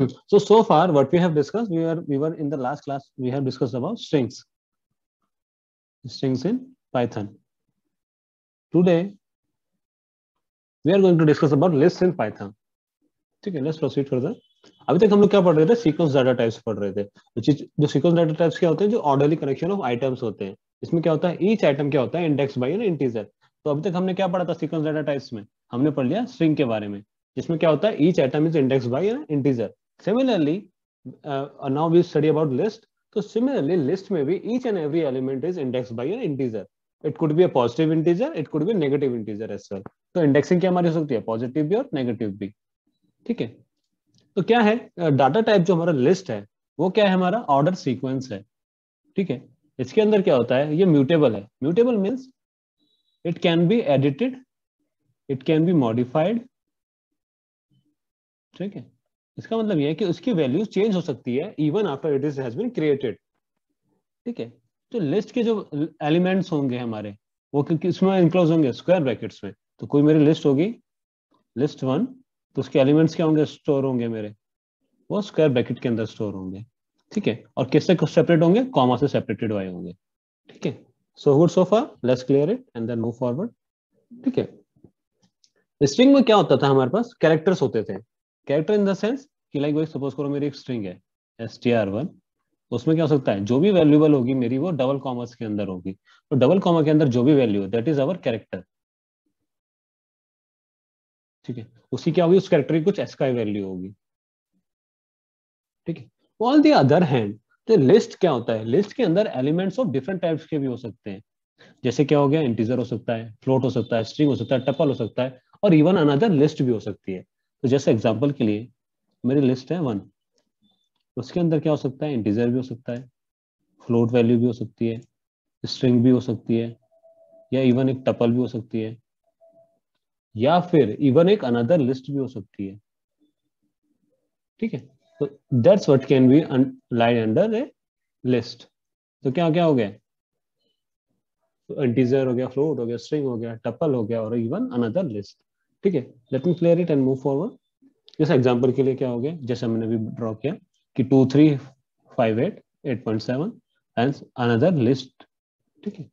So far what we have discussed, we were in the last class we have discussed about strings in Python. Today we are going to discuss about lists in Python. ठीक है, let's proceed further. अभी तक हम लोग क्या पढ़ रहे थे, सीक्वेंस डाटा टाइप्स पढ़ रहे थे. जो सीक्वेंस डाटा टाइप्स क्या होते हैं, जो ऑर्डरली कलेक्शन ऑफ आइटम्स होते हैं. इसमें क्या होता है, ईच आइटम क्या होता है, इंडेक्स बाय एन इंटीजर. तो अभी तक हमने क्या पढ़ा था सीक्वेंस डाटा टाइप्स में, हमने पढ़ लिया स्ट्रिंग के बारे में, जिसमें क्या होता है, each item is index by an integer. Similarly now we study about list. तो सिमिलरली लिस्ट में भी each and every element is index by an integer. It could be a positive integer, it could be negative integer as well. तो indexing क्या हमारी हो सकती है, positive भी और नेगेटिव भी. ठीक है. तो क्या है डाटा टाइप, जो हमारा लिस्ट है वो क्या है, हमारा ऑर्डर सीक्वेंस है. ठीक है. इसके अंदर क्या होता है, ये म्यूटेबल है. Mutable means it can B edited, it can be modified. ठीक है. इसका मतलब ये है कि उसकी वैल्यू चेंज हो सकती है even after it is has been created. ठीक है. तो लिस्ट के जो एलिमेंट्स होंगे हमारे, वो किसमें इंक्लोज होंगे, स्क्वायर ब्रैकेट्स में. तो कोई मेरी लिस्ट होगी, लिस्ट 1, तो उसके एलिमेंट्स क्या होंगे, स्टोर होंगे मेरे, वो स्क्वायर ब्रैकेट के अंदर स्टोर होंगे. ठीक है. और किससे सेपरेट होंगे, कॉमा से सेपरेटेड वाले होंगे. ठीक है. So good so far, let's clear it and then move forward. ठीक है. स्ट्रिंग में क्या होता था, हमारे पास कैरेक्टर्स होते थे. कैरेक्टर इन द सेंस कि लाइक वही सपोज करो मेरी एक स्ट्रिंग है str1, उसमें क्या हो सकता है, जो भी वैल्यूएबल होगी मेरी वो डबल कॉमास के अंदर होगी. तो डबल कॉमा के अंदर जो भी वैल्यू है दैट इज अवर कैरेक्टर. ठीक है. उसकी क्या होगी, उस कैरेक्टर की कुछ एसकाई वैल्यू होगी. ठीक है. ऑन द अदर हैंड, तो लिस्ट क्या होता है, लिस्ट के अंदर एलिमेंट्स ऑफ डिफरेंट टाइप्स के भी हो सकते हैं. जैसे क्या हो गया, इंटीजर हो सकता है, फ्लोट हो सकता है, स्ट्रिंग हो सकता है, टपल हो सकता है, और इवन अनदर लिस्ट भी हो सकती है. तो जैसे एग्जांपल के लिए मेरी लिस्ट है 1, उसके अंदर क्या हो सकता है, इंटीजर भी हो सकता है, फ्लोट वैल्यू भी हो सकती है, स्ट्रिंग भी हो सकती है, या इवन एक टपल भी हो सकती है, या फिर इवन एक अनदर लिस्ट भी हो सकती है. ठीक है. तो that's what can be line under A list. तो क्या क्या हो गया, इंटीजर हो गया, फ्लोट हो गया, स्ट्रिंग हो गया, टपल हो गया, और इवन अनदर लिस्ट. ठीक है. Let me clear it and move forward. जैसे एग्जांपल के लिए क्या हो गया, जैसे हमने भी ड्रॉ किया कि 2 3 5 8 8.7 एंड अनदर लिस्ट. ठीक है.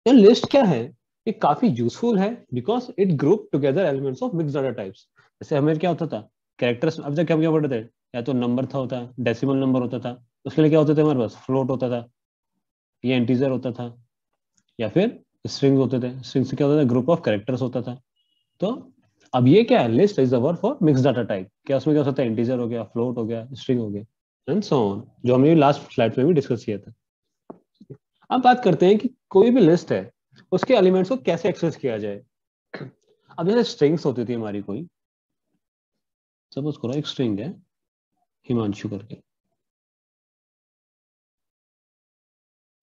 ये लिस्ट क्या है, ये काफी यूजफुल है because it group together elements of mixed data types. जैसे हमें क्या होता था, कैरेक्टर्स अब तक हम क्या पढ़ते थे, या तो नंबर था होता, डेसिमल नंबर होता था, उसके लिए क्या होते थे हमारे पास, फ्लोट होता था, या इंटीजर होता था, या फिर स्ट्रिंग होते थे. स्ट्रिंग से क्या होता था, ग्रुप ऑफ कैरेक्टर्स होता था. तो अब ये क्या है, list is the word for mixed data type. क्या उसमें क्या होता है, इंटीजर हो गया, फ्लोट हो गया, स्ट्रिंग हो गया, एंड सो ऑन, जो हमने लास्ट स्लाइड में भी डिस्कस किया था. अब बात करते हैं कि कोई भी लिस्ट है उसके एलिमेंट्स को कैसे एक्सेस किया जाए. अब जैसे स्ट्रिंग्स होती थी हमारी, कोई सपोज करो एक स्ट्रिंग है हिमांशु करके.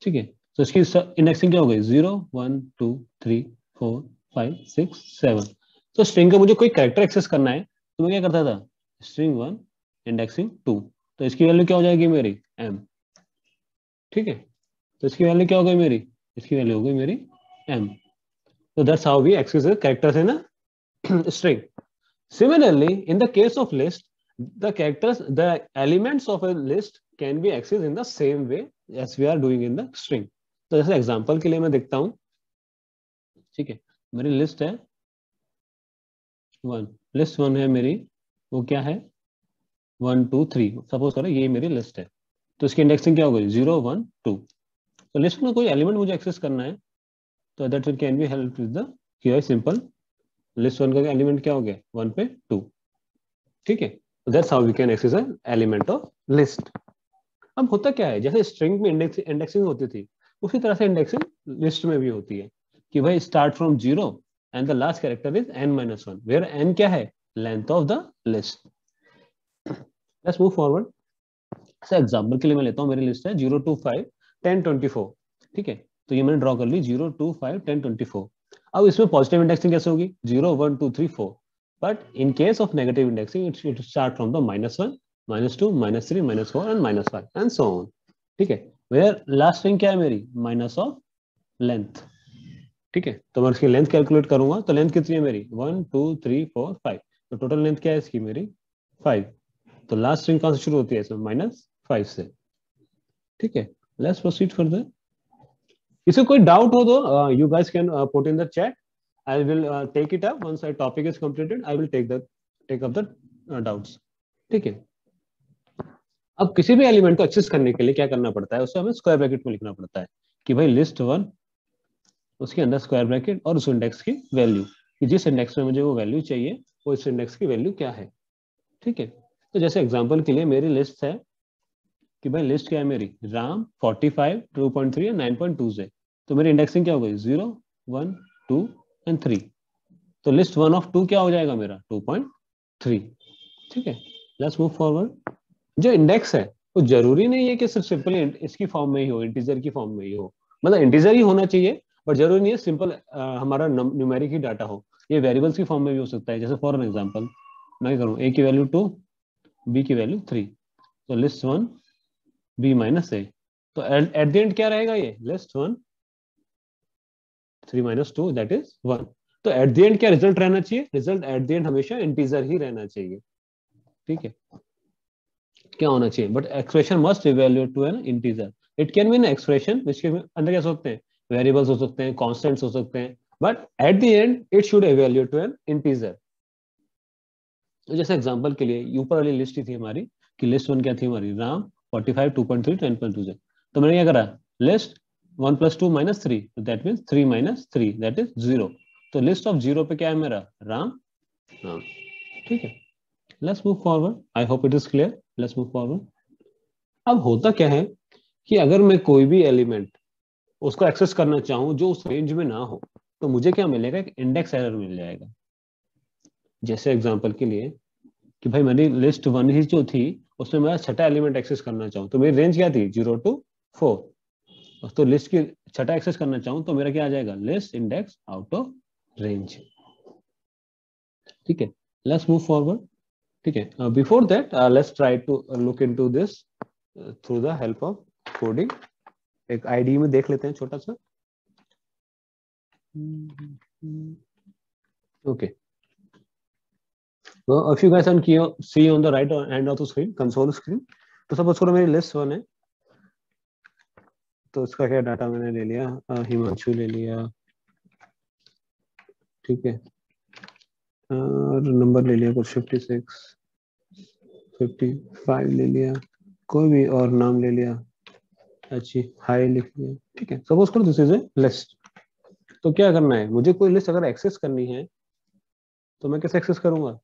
ठीक है. तो इसकी इंडेक्सिंग क्या हो गई, 0 1 2 3 4 5 6 7. तो स्ट्रिंग का मुझे कोई कैरेक्टर एक्सेस करना है तो मैं क्या करता था, स्ट्रिंग 1 इंडेक्सिंग 2. तो इसकी वैल्यू क्या हो जाएगी मेरी, m. ठीक है. तो इसकी वैल्यू क्या हो गई मेरी, इसकी वैल्यू हो गई मेरी m. So that's how we access the characters in a string. Similarly, in the case of list, the elements of a list can be accessed in the same way as we are doing in the string. तो जैसे example के लिए मैं देखता हूं. ठीक है. मेरी लिस्ट है 1, लिस्ट 1 है मेरी, वो क्या है 1 2 3. सपोज करो ये मेरी लिस्ट है, तो इसकी इंडेक्सिंग क्या हो गई, 0 1 2. तो लिस्ट में कोई एलिमेंट मुझे एक्सेस करना है तो that can be help with the Q simple list 1 का एलिमेंट क्या हो गया 1 पे 2. ठीक है. That's how we can access an element of list. अब होता क्या है, जैसे स्ट्रिंग में इंडेक्सिंग होती थी उसी तरह से इंडेक्सिंग लिस्ट में भी होती है कि भाई start from 0 and the last character is n-1, where n क्या है, length of the list. Let's move forward. So example के लिए मैं लेता हूं, मेरी लिस्ट है 0 2 5 10 24. ठीक है. तो ये मैंने ड्रॉ कर ली 0 2 5 10 24. अब इसमें पॉजिटिव इंडेक्सिंग कैसे होगी, 0 1 2 3 4. But in case of negative indexing it start from the -1 -2 -3 -4 and -5 and so on. ठीक है. वेयर लास्ट स्ट्रिंग क्या है मेरी, माइनस ऑफ लेंथ. ठीक है. तो मैं इसकी लेंथ कैलकुलेट करूंगा तो लेंथ कितनी है मेरी 1 2 3 4 5. तो टोटल लेंथ क्या है इसकी मेरी 5, तो लास्ट स्ट्रिंग कहां से शुरू होती है इसमें? -5 से। ठीक है, लेट्स प्रोसीड फर्दर। इसमें कोई डाउट हो तो you guys can put in the chat, I will take it up once our topic is completed, I will take up the doubts. ठीक है, अब किसी भी एलिमेंट को एक्सेस करने के लिए क्या करना पड़ता है, उसे हमें स्क्वायर ब्रैकेट में लिखना पड़ता है कि भाई लिस्ट 1, उसके अंदर स्क्वायर ब्रैकेट और उस इंडेक्स की वैल्यू, कि जिस इंडेक्स में मुझे वो वैल्यू चाहिए वो इस इंडेक्स की वैल्यू क्या है। ठीक है, तो जैसे एग्जांपल के लिए मेरी लिस्ट है कि भाई लिस्ट क्या है मेरी, राम 45, 2.3 और 9.2 से, तो मेरी इंडेक्सिंग क्या हो गई, 0, 1, 2 एंड 3। तो लिस्ट 1 ऑफ 2 क्या हो जाएगा मेरा, 2.3। ठीक है, लेट्स मूव फॉरवर्ड। जो इंडेक्स है वो जरूरी नहीं है कि सिर्फ सिंपल इसकी फॉर्म में ही हो, इंटीजर की फॉर्म में ही हो, मतलब इंटीजर ही होना चाहिए, बट जरूरी नहीं है सिंपल हमारा न्यूमेरिक ही डाटा हो, ये वेरिएबल्स की फॉर्म में भी हो सकता है। जैसे फॉर एन एग्जांपल मैं करूँ, ए की वैल्यू 2, बी की वैल्यू 3, तो लिस्ट 1 बी माइनस ए, तो एट द एंड क्या रहेगा, ये लिस्ट 1 3 - 2 दैट इज 1। तो एट द एंड क्या रिजल्ट रहना चाहिए, रिजल्ट एट द एंड हमेशा इंटीजर ही रहना चाहिए। ठीक है, क्या होना चाहिए, but expression must evaluate to an integer. It can be an expression which के अंदर क्या हो सकते हैं, वेरिएबल्स हो सकते हैं, कांस्टेंट्स हो सकते हैं, but at the end it should evaluate to an integer. तो जैसे एग्जांपल के लिए ऊपर वाली लिस्ट ही थी हमारी, कि लिस्ट 1 क्या थी हमारी, राम 45, 2.3, 10.2 से, तो मैंने क्या करा, list 1 + 2 - 3, that means 3 - 3 that is 0। तो लिस्ट ऑफ 0 पे क्या है मेरा, राम राम। ठीक है, let's move forward, I hope it is clear, let's move forward. अब होता क्या है कि अगर मैं कोई भी एलिमेंट उसको एक्सेस करना चाहूं जो उस रेंज में ना हो, तो मुझे क्या मिलेगा, एक इंडेक्स एरर मिल जाएगा। जैसे एग्जांपल के लिए कि भाई मेरी लिस्ट 1 ही जो थी उसमें मैं छठा एलिमेंट एक्सेस करना चाहूँ, तो मेरी रेंज क्या थी, 0 to 4, तो लिस्ट की छठा एक्सेस करना चाहूँ तो मेरा क्या आ जाएगा, list index out of range. ठीक है, लेट्स मूव फॉरवर्ड। ठीक है, before that let's try to look into this through the help of coding. एक आईडी में देख लेते हैं छोटा सा। Okay, so if you guys can see on the right hand of the screen, console screen, तो सपोज करो मेरी लिस्ट 1 है, तो उसका क्या डाटा मैंने ले लिया, हिमांशु ले लिया, ठीक है, और नंबर ले लिया कुछ 56, 55 ले लिया, कोई भी और नाम ले लिया, अच्छी हाई लिख लिया। ठीक है, सपोज करो दिस इज ए लिस्ट। तो क्या करना है, मुझे कोई लिस्ट अगर एक्सेस करनी है तो मैं कैसे एक्सेस करूंगा,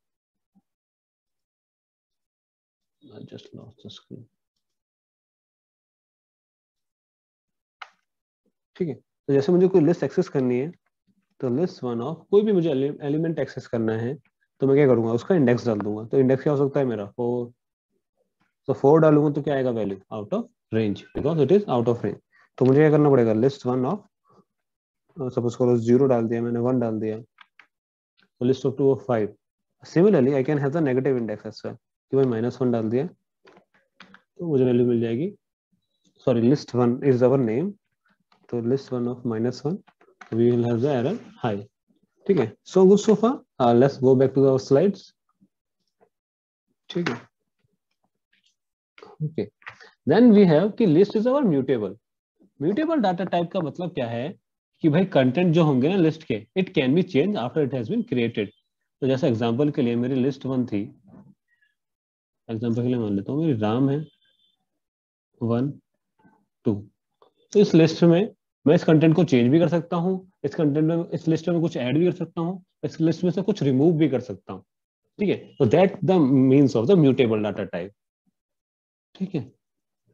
जस्ट लॉस्ट द स्क्रीन। ठीक है, तो जैसे मुझे कोई लिस्ट एक्सेस करनी है, तो लिस्ट 1 ऑफ कोई भी मुझे एलिमेंट एक्सेस करना है, तो मैं क्या करूंगा, उसका इंडेक्स डाल दूंगा। तो इंडेक्स क्या हो सकता है मेरा, 4, तो 4 डालूंगा तो क्या आएगा value, out of range, because it is out of range. तो मुझे क्या करना पड़ेगा, लिस्ट 1 ऑफ, सपोज करो 0 डाल दिया मैंने, 1 डाल दिया, तो list of 2 of 5। Similarly I can have the negative index as well, कि भाई -1 डाल दिया तो मुझे वैल्यू मिल जाएगी, sorry list 1 is our name, तो list 1 of -1 we will have the error high. ठीक है, so good so far, let's go back to our slides. ठीक है, ओके, देन वी हैव कि list is our mutable. Mutable data type का मतलब क्या है कि भाई कंटेंट जो होंगे ना लिस्ट के, it can be change after it has been created. तो जैसे एग्जांपल के लिए मेरी लिस्ट 1 थी, एग्जांपल के लिए मान लेता हूँ मेरी राम है 1, 2, तो इस लिस्ट में मैं इस कंटेंट को चेंज भी कर सकता हूँ, इस कंटेंट में, इस लिस्ट में कुछ ऐड भी कर सकता हूँ, इस लिस्ट में से कुछ रिमूव भी कर सकता हूँ। ठीक है, तो that the means of the mutable data type. ठीक है,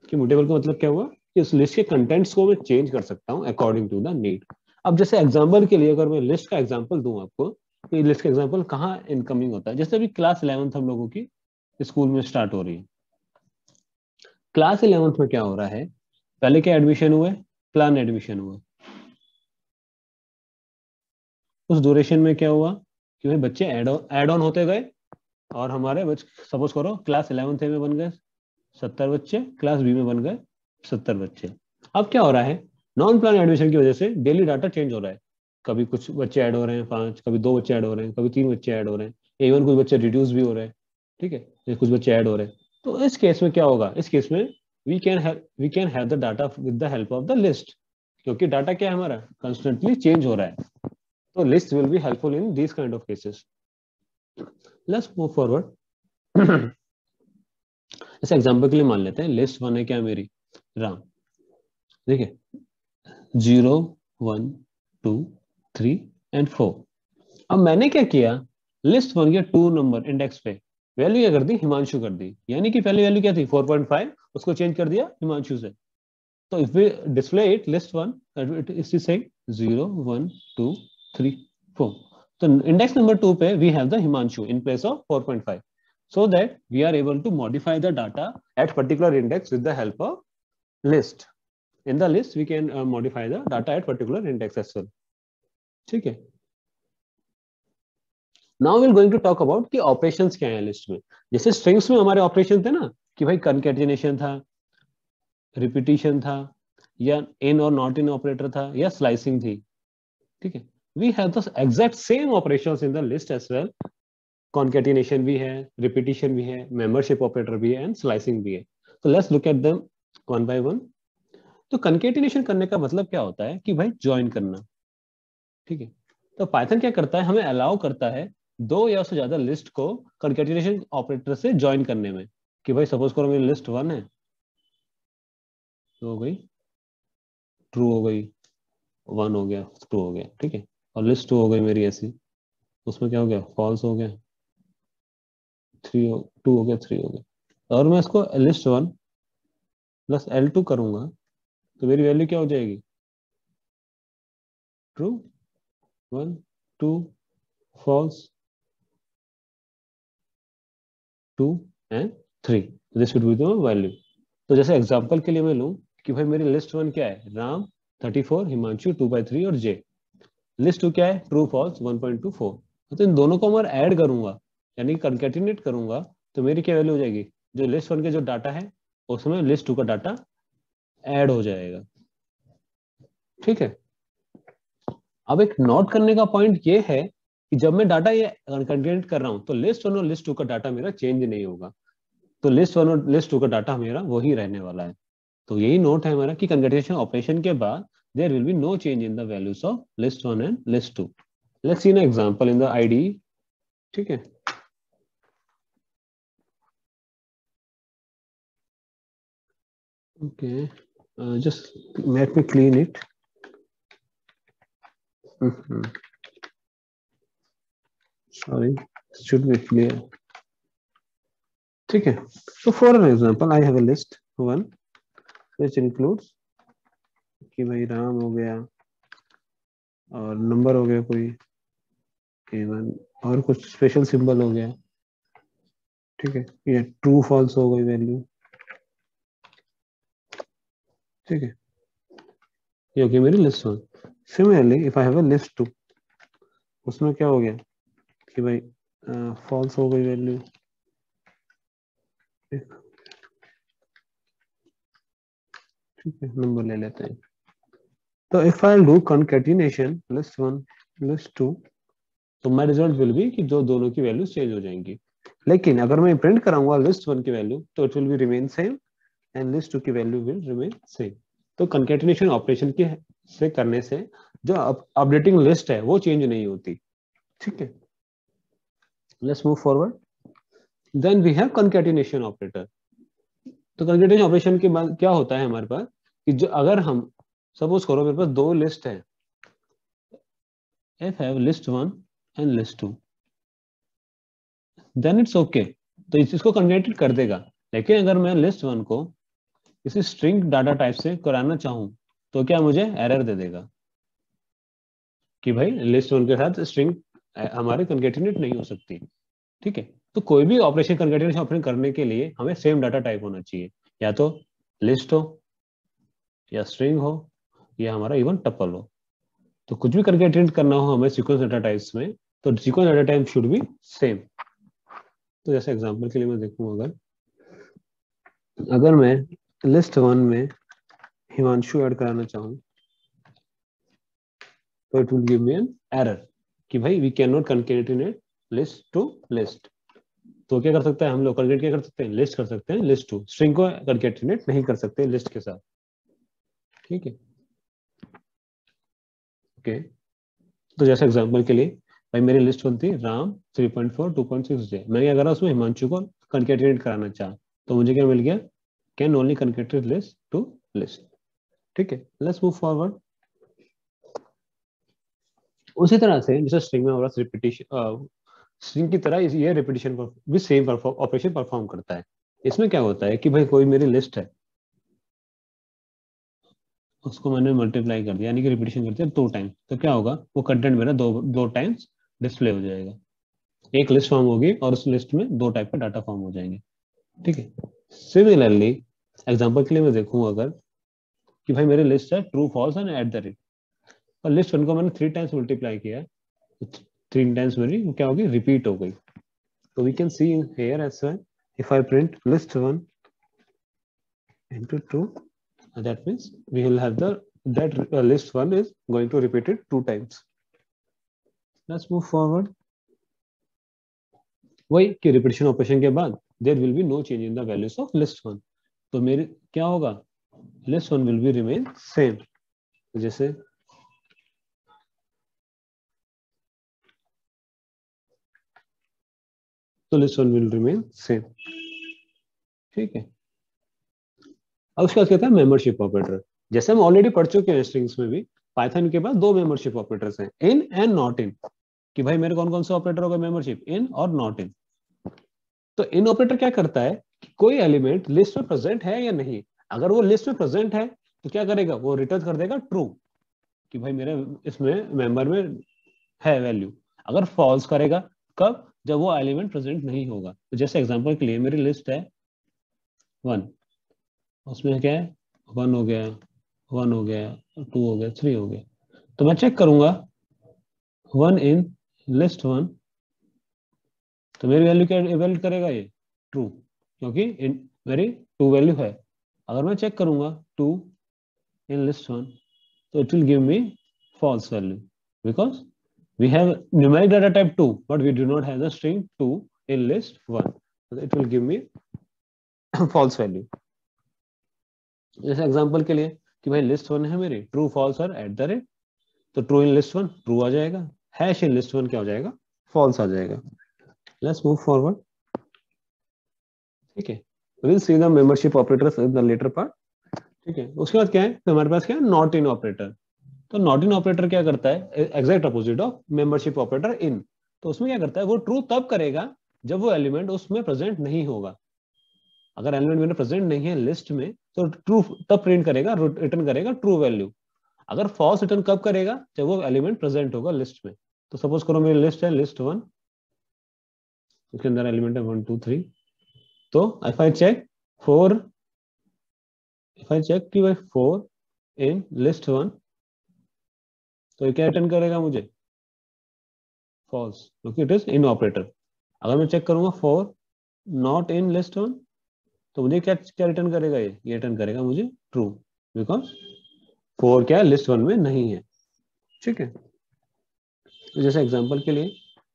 कि म्यूटेबल का मतलब क्या हुआ कि उस लिस्ट के कंटेंट्स को मैं चेंज कर सकता हूँ अकॉर्डिंग टू द नीड। अब जैसे एग्जांपल के लिए अगर मैं लिस्ट का एग्जांपल दूं आपको, तो ये लिस्ट का एग्जांपल कहाँ इनकमिंग होता है, जैसे अभी क्लास 11th हम लोगों की स्कूल में स्टार्ट हो रही है। क्लास 11th में क्या हो रहा है, पहले क्या एडमिशन हुए, प्लान एडमिशन हुआ। उस ड्यूरेशन में क्या हुआ कि भाई बच्चे एड ऑन होते गए, और हमारे सपोज करो क्लास 11th में बन गए 70 बच्चे, क्लास बी में बन गए 70 बच्चे। अब क्या हो रहा है, नॉन प्लान एडमिशन की वजह से डेली डाटा चेंज हो रहा है, कभी कुछ बच्चे ऐड हो रहे हैं 5, कभी 2 बच्चे ऐड हो रहे हैं, कभी 3 बच्चे ऐड हो रहे हैं, इवन कुछ बच्चे रिड्यूस भी हो रहे हैं। ठीक है, ये कुछ बच्चे ऐड हो रहे हैं। तो इस केस में क्या होगा, इस केस में we can have the data with the help of the list, क्योंकि डाटा क्या है हमारा कंस्टेंटली चेंज हो रहा है, तो list will be helpful in this kind of cases. Let's move forward. जैसे एग्जांपल के लिए मान लेते हैं लिस्ट वन है क्या मेरी, राम, देखिए 0 1 2 3 एंड 4। अब मैंने क्या किया, लिस्ट वन के 2 नंबर इंडेक्स पे वैल्यू क्या कर दी, हिमांशु कर दी, यानी कि पहले वैल्यू क्या थी 4.5, उसको चेंज कर दिया हिमांशु से। तो if we display it list one, it is saying 0 1 2 3 4। तो इंडेक्स नंबर 2 पे we have the Himanshu in place of 4.5, so that we are able to modify the data at particular index with the help of list. In the list we can modify the data at particular index as well. ठीक है, now we are going to talk about कि operations क्या है list में। जैसे strings में हमारे operation थे ना, कि भाई कंकैटिनेशन था, रिपीटिशन था, या इन और नॉट इन ऑपरेटर था, या स्लाइसिंग थी। ठीक है, we have the exact same operations in the list as well. Concatenation भी है, रिपीटिशन भी है, मेंबरशिप ऑपरेटर भी है, एंड स्लाइसिंग भी है। तो let's look at them one by one. तो कॉन्केटिनेशन करने का मतलब क्या होता है कि भाई ज्वाइन करना। ठीक है, तो पाइथन क्या करता है, हमें अलाउ करता है दो या उससे ज्यादा लिस्ट को कॉन्केटिनेशन ऑपरेटर से ज्वाइन करने में। कि भाई सपोज करो मेरी लिस्ट वन है, तो हो गई ट्रू हो गई, वन हो गया, टू हो गया, ठीक है। और लिस्ट टू हो गई मेरी ऐसी, उसमें क्या हो गया, फॉल्स हो गया, टू हो गया, थ्री हो गया। और मैं इसको लिस्ट वन प्लस L2 करूंगा, तो मेरी वैल्यू क्या हो जाएगी, true, one, two, false, two and three. This would be the value. तो जैसे एग्जांपल के लिए मैं लूं कि भाई मेरी लिस्ट वन क्या है, राम 34, हिमांशु 2/3 और जे। लिस्ट टू क्या है, ट्रू फॉल्स 1.24। तो इन दोनों को मैं ऐड करूंगा, यानी कंकैटिनेट करूंगा, तो मेरी क्या वैल्यू हो जाएगी, जो लिस्ट वन के जो डाटा है उसमें लिस्ट टू का डाटा ऐड हो जाएगा। ठीक है, अब एक नोट करने का पॉइंट ये है कि जब मैं डाटा ये कंकैटिनेट कर रहा हूं, तो लिस्ट वन और लिस्ट टू का डाटा मेरा चेंज नहीं होगा। तो लिस्ट वन और लिस्ट टू का डाटा मेरा वही रहने वाला है। तो यही नोट है हमारा कि कंकैटिनेशन ऑपरेशन के बाद there will be no change in the values of list one and list two. Let's see an example in the IDE. ठीक है, okay, just let me clean it. Sorry, it should be clear. ठीक है, so for an example I have a list one which includes कि भाई राम हो गया और number हो गया कोई इवन, और कुछ स्पेशल सिंबल हो गया। ठीक है, ये ट्रू फॉल्स हो गई वैल्यू। ठीक है, ये हो गई मेरी list one. Similarly if I have a list two, उसमें क्या हो गया कि भाई फॉल्स हो गई वैल्यू। ठीक है, नंबर ले लेते हैं। तो if I do concatenation list one list two, तो माय रिजल्ट विल बी कि जो दोनों की वैल्यूज चेंज हो जाएंगी। लेकिन अगर मैं प्रिंट कराऊंगा लिस्ट वन की वैल्यू, तो it will be remain same and list two की वैल्यू विल रिमेन सेम। तो कॉन्केटिनेशन ऑपरेशन की से करने से जो अपडेटिंग लिस्ट है वो चेंज नहीं होती। ठीक है, let's move forward. Then we have concatenation operator. तो कॉन्केटिनेशन ऑपरेशन के बाद क्या होता है हमारे पास कि जो अगर हम सपोज करो मेरे पास दो लिस्ट है, if have list one and list two, then it's okay, तो इसको कन्वर्टेड कर देगा। लेकिन अगर मैं लिस्ट वन को किसी स्ट्रिंग डाटा टाइप से कराना चाहूं, तो क्या मुझे एरर दे देगा कि भाई लिस्ट वन के साथ स्ट्रिंग हमारे कंकेटिनेट नहीं हो सकती। ठीक है, तो कोई भी ऑपरेशन कंकेटिनेशन ऑपरेशन करने के लिए हमें सेम डाटा टाइप होना चाहिए, या तो लिस्ट हो, या स्ट्रिंग हो, या हमारा इवन टपल हो। तो कुछ भी कंकेटिनेट करना हो हमें सीक्वेंस डाटा टाइप्स में, तो sequence data type should be same. तो जैसे एग्जांपल के लिए मैं देखूं, अगर मैं लिस्ट वन में हिमांशु ऐड कराना चाहूँ, तो it will give me an error कि भाई we can not concatenate list to list. तो क्या कर सकते हैं हम लोग, कंकेटेनेट क्या कर सकते हैं, लिस्ट कर सकते हैं, लिस्ट टू। स्ट्रिंग को कंकेटेनेट नहीं कर सकते लिस्ट के साथ, ठीक है। ओके, तो जैसे एग्जांपल के लिए भाई मेरी लिस्ट वन थी राम 3.4 2.6 जे, मैं क्या करा उसमें हिमांशु को कंकेटेनेट कराना चाहा, तो मुझे क्या मिल गया, can only concatenate list to list, ठीक है। Let's move forward. उसी तरह से जैसे स्ट्रिंग में हो रहा रिपीटिशन, स्ट्रिंग की तरह ये रिपीटिशन भी सेम ऑपरेशन परफॉर्म करता है। इसमें क्या होता है कि भाई कोई मेरी लिस्ट है, उसको मैंने मल्टीप्लाई कर दिया, यानी कि रिपीटिशन कर दिया 2 टाइम, तो क्या होगा, वो कंटेंट मेरा दो टाइम्स डिस्प्ले हो जाएगा। एक लिस्ट फॉर्म होगी और उस लिस्ट में 2 टाइप का डाटा फॉर्म हो जाएंगे, ठीक है। सिमिलरली एग्जांपल के लिए मैं देखूं अगर कि भाई मेरी लिस्ट है true false and at the rate, और लिस्ट वन को मैंने 3 टाइम्स मल्टीप्लाई किया, तो 3 टाइम्स मेरी क्या होगी, रिपीट हो गई। तो we can see here as well, if I print list one into true, that means we will have that list one is going to repeat it 2 times. Let's move forward. वही कि repetition operation के बाद there will be no change in the values of list one, तो मेरे क्या होगा, list one will be remain same. जैसे तो list one will remain same, ठीक है। अब उसके बाद कहता है मेंबरशिप ऑपरेटर। जैसे हम ऑलरेडी पढ़ चुके हैं स्ट्रिंग्स में भी, पाइथन के बाद 2 मेंबरशिप ऑपरेटर्स हैं, इन एंड नॉट इन, कि भाई मेरे कौन कौन से ऑपरेटर होगा मेंबरशिप, इन और नॉट इन। तो इन ऑपरेटर क्या करता है कि कोई एलिमेंट लिस्ट में प्रेजेंट है या नहीं, अगर वो लिस्ट में प्रेजेंट है तो क्या करेगा, वो रिटर्न कर देगा ट्रू, कि भाई मेरे इसमें मेंबर में है वैल्यू। अगर फॉल्स करेगा कब, जब वो एलिमेंट प्रेजेंट नहीं होगा। तो जैसे एग्जांपल के लिए मेरी लिस्ट है 1, उसमें क्या है, 1 हो गया, 1 हो गया, 2 हो गया, 3 हो गया, तो मैं चेक करूंगा 1 इन लिस्ट 1, तो मेरी वैल्यू क्या इवेल्यूट करेगा, ये ट्रू, क्योंकि मेरी 2 वैल्यू है। अगर मैं चेक करूंगा 2 in list 1, so it will give me false value because we have numeric data type 2 but we do not have the string 2 in list 1, so it will give me false value। जैसे example के लिए कि भाई list 1 है मेरी, true false और eight the rate, तो true in list 1 true आ जाएगा, हैश इन लिस्ट 1 क्या हो जाएगा, फॉल्स आ जाएगा। लेट्स मूव फॉरवर्ड, ठीक है। Will see the membership operators in the later part, ठीक है। उसके बाद क्या है, तो हमारे पास क्या है, नॉट इन ऑपरेटर। तो नॉट इन ऑपरेटर क्या करता है, exact opposite of membership operator in. तो उसमें क्या करता है, वो ट्रू तब करेगा जब वो एलिमेंट उसमें प्रेजेंट नहीं होगा। अगर एलिमेंट मेरे प्रेजेंट नहीं है लिस्ट में, तो ट्रू तब प्रिंट करेगा, रिटर्न करेगा ट्रू वैल्यू। अगर फॉल्स रिटर्न कब करेगा, जब वो एलिमेंट प्रेजेंट होगा लिस्ट में। तो सपोज करो मेरी लिस्ट है लिस्ट 1, उसके अंदर एलिमेंट है 1 2 3, तो if I check 4, if I check कि भाई 4 इन लिस्ट 1, तो ये क्या रिटर्न करेगा मुझे, फॉल्स, क्योंकि इट इज इन ऑपरेटर। अगर मैं चेक करूंगा 4 नॉट इन लिस्ट 1, तो मुझे क्या क्या रिटर्न करेगा, ये रिटर्न करेगा मुझे ट्रू, बिकॉज 4 क्या लिस्ट 1 में नहीं है, ठीक है। तो जैसे एग्जांपल के लिए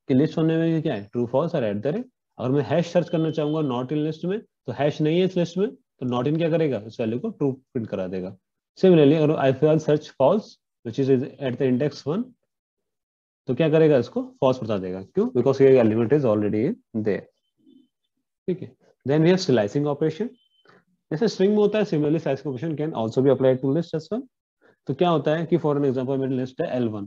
कि लिस्ट 1 में क्या है, ट्रू फॉल्स और एट द रेट। अगर मैं हैश सर्च करना चाहूंगा नॉट इन लिस्ट में, तो हैश नहीं है इस लिस्ट में, तो नॉट इन क्या करेगा, इस वैल्यू को ट्रू प्रिंट करा देगा। सिमिलरली अगर I search false which is at the index 1, तो क्या करेगा, इसको फॉल्स बता देगा, क्यों, बिकॉज ये element is already in there, ठीक है। Then we have slicing operation. जैसे स्ट्रिंग में होता है, similarly slicing operation can also be applied to list as well. तो क्या होता है कि फॉर एन एग्जांपल मेरी लिस्ट है L1,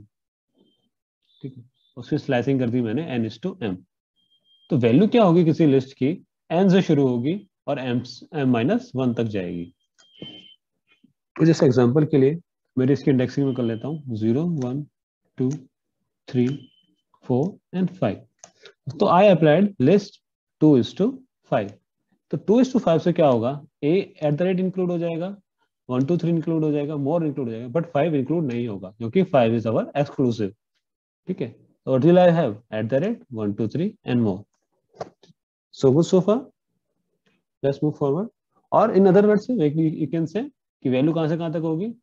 ठीक है, उसकी स्लाइसिंग कर दी मैंने n/m। तो वैल्यू क्या होगी किसी लिस्ट की, n से शुरू होगी और m-1 तक जाएगी। तो जैसे एग्जांपल के लिए मेरी इसकी इंडेक्सिंग में कर लेता हूँ 0 1 2 3 4 एंड 5। तो आई अप्लाइड लिस्ट 2:5। तो 2:5 से क्या होगा, ए एट द रेट इंक्लूड हो जाएगा, 1 2 3 इंक्लूड हो जाएगा, मोर इंक्लूड हो जाएगा, बट 5 इंक्लूड नहीं होगा क्योंकि 5 इज अवर एक्सक्लूसिव, ठीक है। तो what will I have, at the rate 1 2 3 and more. So good so far, let's move forward. और in other words you can say कि वैल्यू कहां से कहां तक होगी,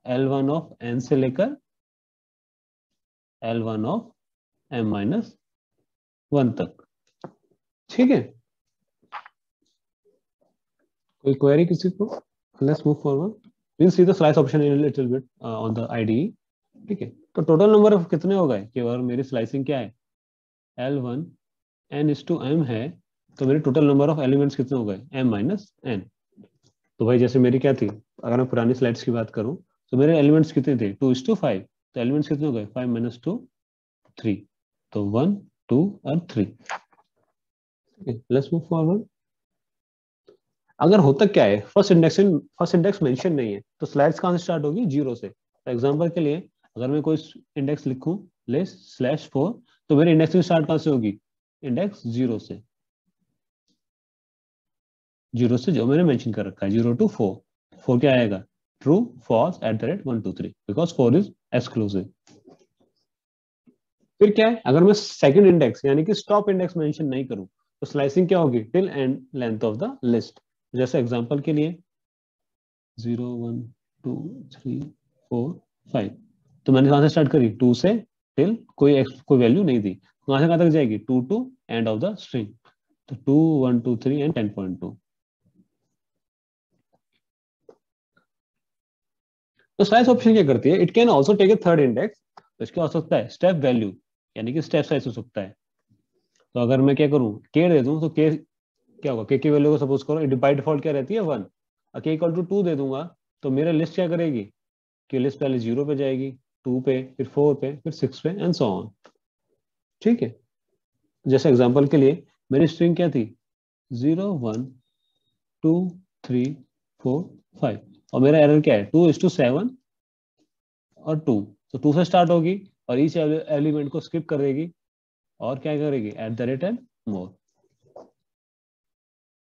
L1 ऑफ n से लेकर L1 ऑफ m-1 तक, ठीक है। कोई क्वेरी किसी को? Let's move forward, we'll see the slice option in a little bit on the IDE. ठीक है, तो टोटल नंबर ऑफ कितने हो गए कि अगर मेरी स्लाइसिंग क्या है L1 n/m है, तो मेरे टोटल नंबर ऑफ एलिमेंट्स कितने हो गए m-n। तो भाई जैसे मेरी क्या थी, अगर मैं पुरानी स्लाइड्स की बात करूं तो मेरे एलिमेंट्स कितने थे 2:5, तो एलिमेंट्स कितने हो गए 5 - 2 3, तो 1 2 और 3। Let's move forward. अगर होता क्या है, फर्स्ट इंडेक्स मेंशन नहीं है तो स्लाइड्स कहां से स्टार्ट होगी, जीरो से। एग्जांपल के लिए अगर मैं कोई इंडेक्स लिखूं /4, तो मेरी इंडेक्सिंग स्टार्ट कहां से होगी, इंडेक्स जीरो से जो मैंने मेंशन कर रखा है 0 to 4। 4 क्या आएगा, true false @1 2 3, because 4 is exclusive. फिर क्या है, अगर मैं सेकंड इंडेक्स यानी कि स्टॉप इंडेक्स मेंशन नहीं करूं तो स्लाइसिंग क्या होगी, till and length of the list. जैसे एग्जांपल के लिए 0 1 2 3 4 5, तो मैंने कहां से स्टार्ट करी, 2 से टिल कोई वैल्यू नहीं दी, कहां से कहां तक जाएगी, 2 to and of the string. तो 2 1 2 3 एंड 10.2। तो स्लाइस ऑप्शन क्या करती है, it can also take a third index. तो इसका हो सकता है स्टेप वैल्यू, यानी कि स्टेप साइज हो सकता है। तो अगर मैं क्या करूं, के दे दूं, तो के क्या होगा, के की वैल्यू को सपोज करो बाई डिफॉल्ट क्या रहती है 1, और के इक्वल टू 2 दे दूंगा, तो मेरा लिस्ट क्या करेगी कि लिस्ट पहले 0 पे जाएगी, 2 पे, फिर 4 पे, फिर 6 पे एंड सो ऑन। ठीक है, जैसे एग्जांपल के लिए मेरी स्ट्रिंग क्या थी 0 1 2 3 4 5, और मेरा एरर क्या है 2:7 और 2, तो 2 से स्टार्ट होगी और ईच एलिमेंट को स्किप कर देगी और क्या करेगी @ एंड मोर।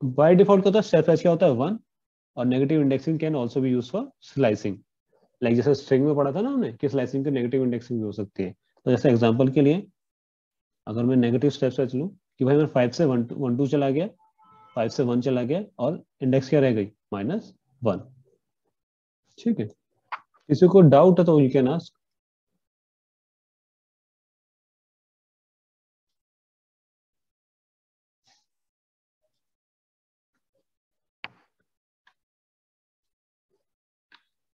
बाय डिफॉल्ट क्या होता है, स्टेप साइज क्या होता है 1, और negative indexing can also be used for slicing. Like जैसे स्ट्रिंग में पढ़ा था ना हमने कि स्लाइसिंग की नेगेटिव इंडेक्सिंग भी हो सकती है। तो जैसे एग्जांपल के लिए अगर मैं नेगेटिव स्टेप साइज लूं कि भाई मैं 5 से 1 2 चला गया, 5 से 1 चला गया और इंडेक्स क्या रह गई -1। ठीक है, किसी को डाउट है तो यू कैन आस्क।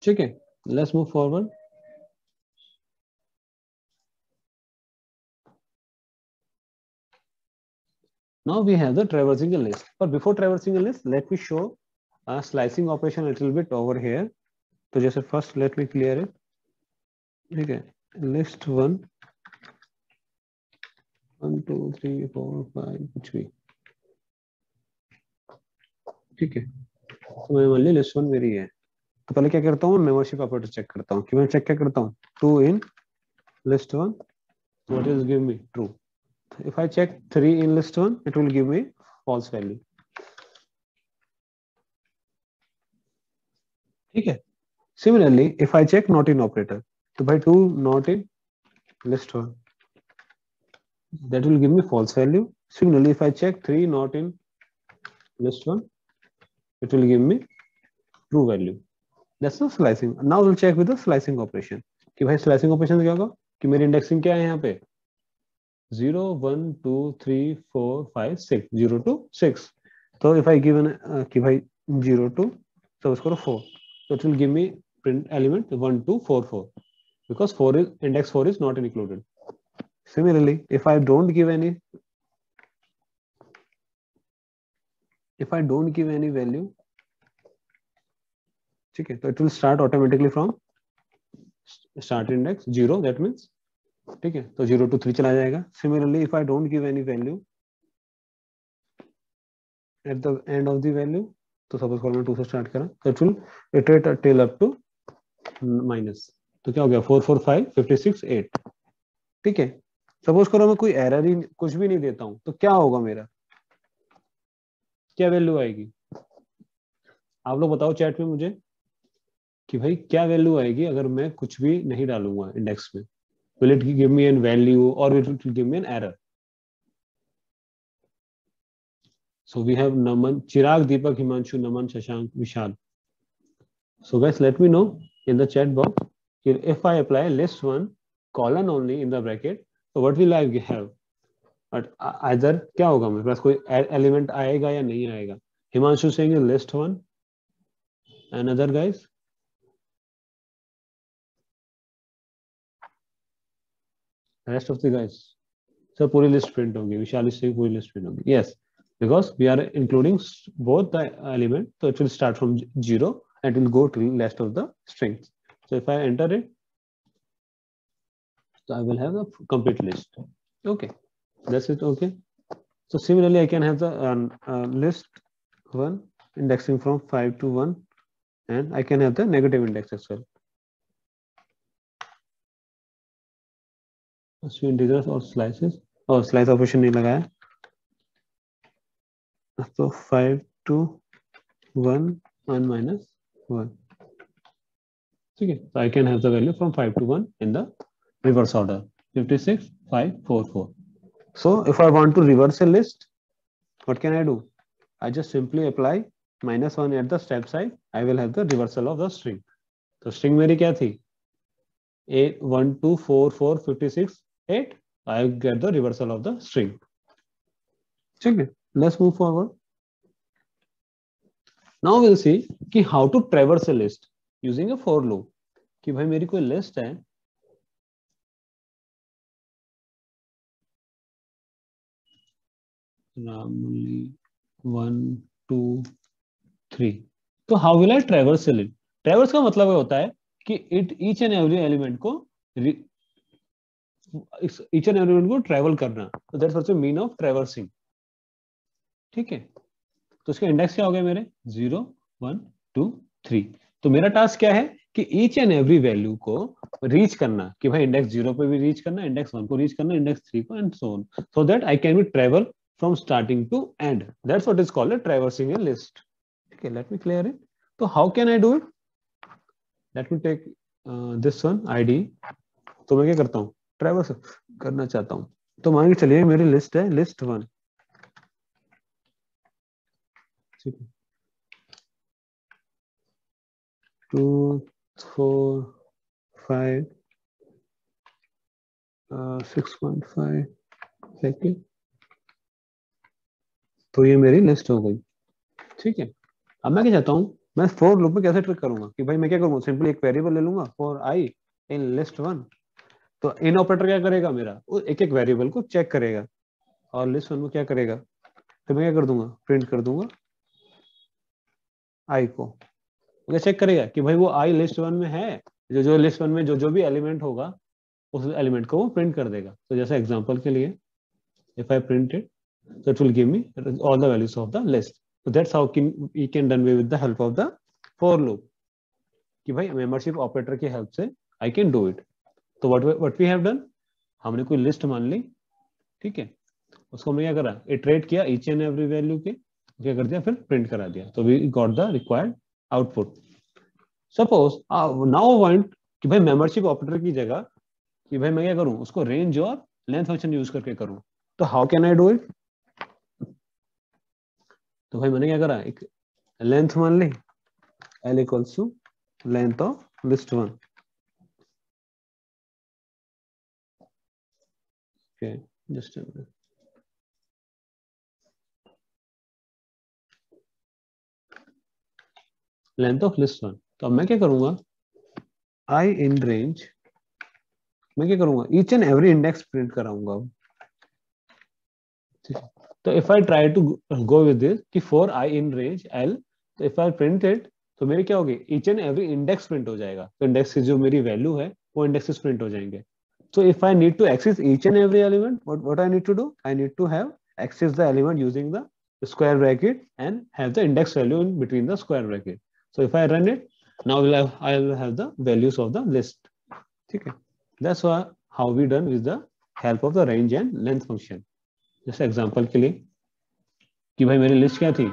ठीक है, let's move forward. Now we have the traversing a list. But before traversing a list, let me show a slicing operation a little bit over here. तो जैसे first let me clear it. ठीक है, list 1 1 2 3 4 5 कुछ भी। ठीक है, तो मैं मान ली list 1 मेरी है। तो पहले क्या करता हूँ, मेंबरशिप ऑपरेटर चेक करता हूँ कि मैं चेक क्या करता हूँ, 2 in list 1 what is give me true. If I check 3 in list 1 it will give me false value. ठीक है, similarly if I check not in operator, तो भाई 2 not in list 1, that will give me false value. Similarly if I check 3 not in list 1, it will give me true value. That's the slicing. Now we'll check with the slicing operation कि भाई slicing operation क्या होगा कि मेरी indexing क्या है यहाँ पे 0 1 2 3 4 5 6 0 to 6। तो if I give कि भाई 0 to suppose करो 4, so it will give me print element 1 2 4 4 because 4 is index 4 is not included. Similarly if I don't give any value, ठीक है, तो it will start automatically from start index 0, that means ठीक है, तो 0 to 3 चला जाएगा। Similarly if I don't give any value at the end of the value, तो suppose करो मैं 2 से स्टार्ट करा, तो it will iterate till up to minus, तो क्या हो गया 4 4 5 56 8। ठीक है, सपोज करो मैं कोई एरर ही कुछ भी नहीं देता हूं, तो क्या होगा, मेरा क्या वैल्यू आएगी, आप लोग बताओ चैट में मुझे कि भाई क्या वैल्यू आएगी अगर मैं कुछ भी नहीं डालूंगा इंडेक्स में। Will it give me an value or it will give me an error? So we have Naman, Chirag, Deepak, Himanshu, Naman, Shashank, Vishal. So guys, let me know in the chat box if I apply list 1 colon only in the bracket, so what will I have? But either क्या होगा मेरे पास कोई element आएगा या नहीं आएगा। Himanshu Singh list 1 Another guys? Rest of the guys? Sir पूरी list print होगी, विशाल से पूरी लिस्ट प्रिंट होगी. Yes, because we are including both the element, so it will start from 0 and it will go to the rest of the strings. So if I enter it, so I will have the complete list. Okay, that's it. Okay, so similarly I can have the list 1 indexing from 5 to 1, and I can have the negative index as well. So integers or slices, और slice operation नहीं लगाया, तो 5 to 1 1 minus 1. ठीक है, so I can have the value from 5 to 1 in the reverse order, 56 5 4 4. So if I want to reverse a list, what can I do? I just simply apply -1 at the step side. I will have the reversal of the string. तो string मेरी क्या थी? 8 1 2 4 4 56 8. I get the reversal of the string. ठीक है, let's move forward. Now we'll see कि how to traverse a list using a for loop. कि भाई मेरी कोई लिस्ट है, Ramli 1 2 3. तो how will I traverse a list? Traverse का मतलब होता है कि each and every element को ट्रेवल करना. तो that's what's the mean of traversing. ठीक है, तो इसके इंडेक्स क्या हो गए मेरे? 0 1 2 3. तो मेरा टास्क क्या है कि ईच एंड एवरी वैल्यू को रीच करना, कि भाई इंडेक्स 0 पे भी रीच करना, इंडेक्स 1 को रीच करना, इंडेक्स 3 को, and so on, so that I can be travel from starting to end. That's what is called a traversing a list. ठीक है, लेट मी क्लियर इट. तो how can I do it? Let me take this one IDE. तो मैं क्या करता हूँ, traverse करना चाहता हूँ. तो मान के चलिए मेरी लिस्ट है लिस्ट 1. ठीक है, 2 4 5 6.5. सेकेंड, तो ये मेरी लिस्ट हो गई. ठीक है, अब मैं क्या चाहता हूँ, मैं फॉर लूप में कैसे ट्रिक करूंगा कि भाई मैं क्या करूंगा, सिंपली एक वेरिएबल ले लूंगा फॉर आई इन लिस्ट 1. तो इन ऑपरेटर क्या करेगा, मेरा वो एक एक वेरिएबल को चेक करेगा, और लिस्ट 1 में क्या करेगा, फिर मैं क्या कर दूंगा, प्रिंट कर दूंगा आई को. क्या चेक करेगा कि भाई वो आई लिस्ट 1 में है, जो लिस्ट 1 में जो भी एलिमेंट होगा उस एलिमेंट को वो प्रिंट कर देगा. तो जैसे एग्जांपल के लिए, if I print it, so it will give me all the values of the list. So that's how we can done with the help of the for loop. कि भाई मेंबरशिप ऑपरेटर की help से I can do it. तो what we have done, हमने कोई list मान ली. ठीक है, उसको हमने क्या करा, इटरेट किया ईच एंड एवरी वैल्यू के, क्या कर दिया, फिर प्रिंट करा दिया. तो we got the required output. Suppose now point कि भाई मेंबरशिप ऑपरेटर की जगह कि भाई मैं क्या करूं, उसको रेंज और लेंथ फंक्शन यूज करके करूं. तो how can I do it? तो भाई मैंने क्या करा, एक लेंथ मान ली, L equals to length of list 1. Okay, just length of list 1. तो अब मैं क्या करूंगा, आई इन रेंज, मैं क्या करूंगा, each and every index print कराऊंगा. ठीक है, तो if I try to go with this कि for I in range L, तो इफ आई प्रिंट इट, तो मेरे क्या होगी, each and every index print हो जाएगा. तो इंडेक्स की जो मेरी वैल्यू है वो इंडेक्सेस प्रिंट हो जाएंगे. So if I need to access each and every element, what I need to do? I need to have access the element using the square bracket and have the index value in between the square bracket. So if I run it, now I will have the values of the list. Okay, that's how we done with the help of the range and length function. जैसे example के लिए कि भाई मेरी list क्या थी,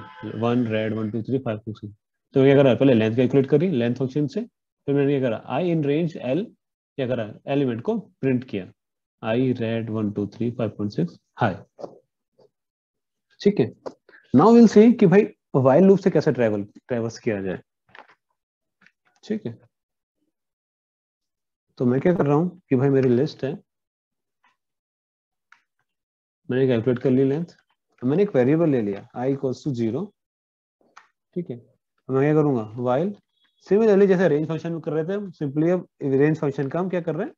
1 red 1 2 3 5 6 7. तो क्या करा, पहले लेंथ कैलकुलेट करी लेंथ फंक्शन से, फिर मैंने क्या करा, आई इन रेंज L क्या करा, एलिमेंट को प्रिंट किया, आई रेड 1 2 3 5.6 हाई. ठीक है, नाउ विल सी कि भाई व्हाइल लूप से कैसे ट्रैवर्स किया जाए. ठीक है, तो मैं क्या कर रहा हूं कि भाई मेरी लिस्ट है, मैंने कैलकुलेट कर ली लेंथ, मैंने एक वेरिएबल ले लिया i इक्वल्स टू 0. ठीक है, मैं क्या करूंगा, व्हाइल सिमिलरली जैसे रेंज फंक्शन में कर रहे थे, हम सिंपली अब रेंज फंक्शन का हम क्या कर रहे हैं,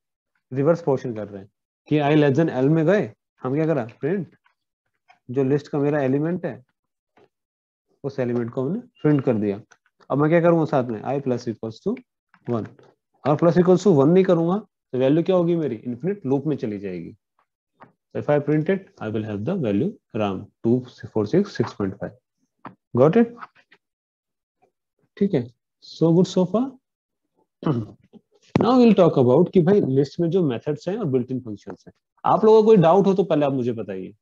रिवर्स पोर्शन कर रहे हैं कि आई लेस देन एल में गए, हम क्या करा, प्रिंट जो लिस्ट का मेरा एलिमेंट है उस एलिमेंट को हमने प्रिंट कर दिया। अब मैं क्या करूंगा साथ में आई प्लस इक्वल्स टू 1, और प्लस इक्वल्स टू 1 नहीं करूंगा तो वैल्यू क्या होगी मेरी, इन्फिनिट लूप में चली जाएगी। So if I print it, I will have the value RAM 2466.5. Got it? ठीक है, so good so far. Now we'll talk about कि भाई लिस्ट में जो मेथड्स हैं और बिल्ट इन फंक्शंस हैं। आप लोगों को कोई डाउट हो तो पहले आप मुझे बताइए।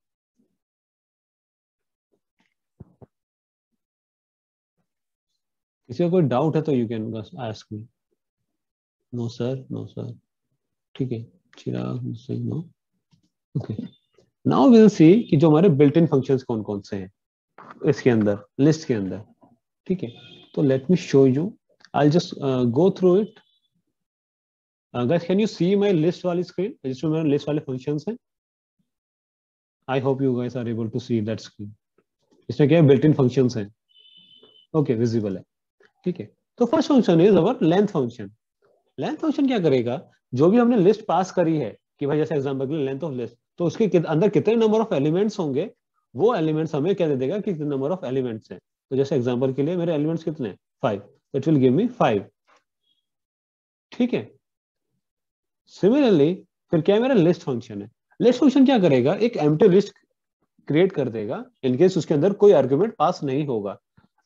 किसी को कोई डाउट है तो you can ask me. No sir, no sir, ठीक है, Chirag no. Okay, now will see कि जो हमारे बिल्ट इन फंक्शंस कौन कौन से हैं इसके अंदर, लिस्ट के अंदर। ठीक है, तो let me show you, I just go through it. guys, can you see my list वाली screen जिसमें मेरे लिस्ट वाले फंक्शंस हैं? I hope you guys are able to see that screen. इसमें क्या है, बिल्ट इन फंक्शंस हैं। Okay, visible है। ठीक है, तो first function is our length function. Length function क्या करेगा, जो भी हमने लिस्ट पास करी है कि भाई जैसे एग्जांपल के लिए लेंथ ऑफ लिस्ट, तो उसके अंदर कितने नंबर ऑफ एलिमेंट्स होंगे, वो एलिमेंट्स हमें क्या दे देगा कि कितने नंबर ऑफ एलिमेंट्स हैं। तो जैसे एग्जांपल के लिए मेरे एलिमेंट्स कितने हैं, 5, इट विल गिव मी 5। ठीक है, सिमिलरली फिर क्या है, मेरा लिस्ट फंक्शन है। लिस्ट फंक्शन क्या करेगा, एक एम्प्टी लिस्ट क्रिएट कर देगा इनकेस उसके अंदर कोई आर्ग्यूमेंट पास नहीं होगा।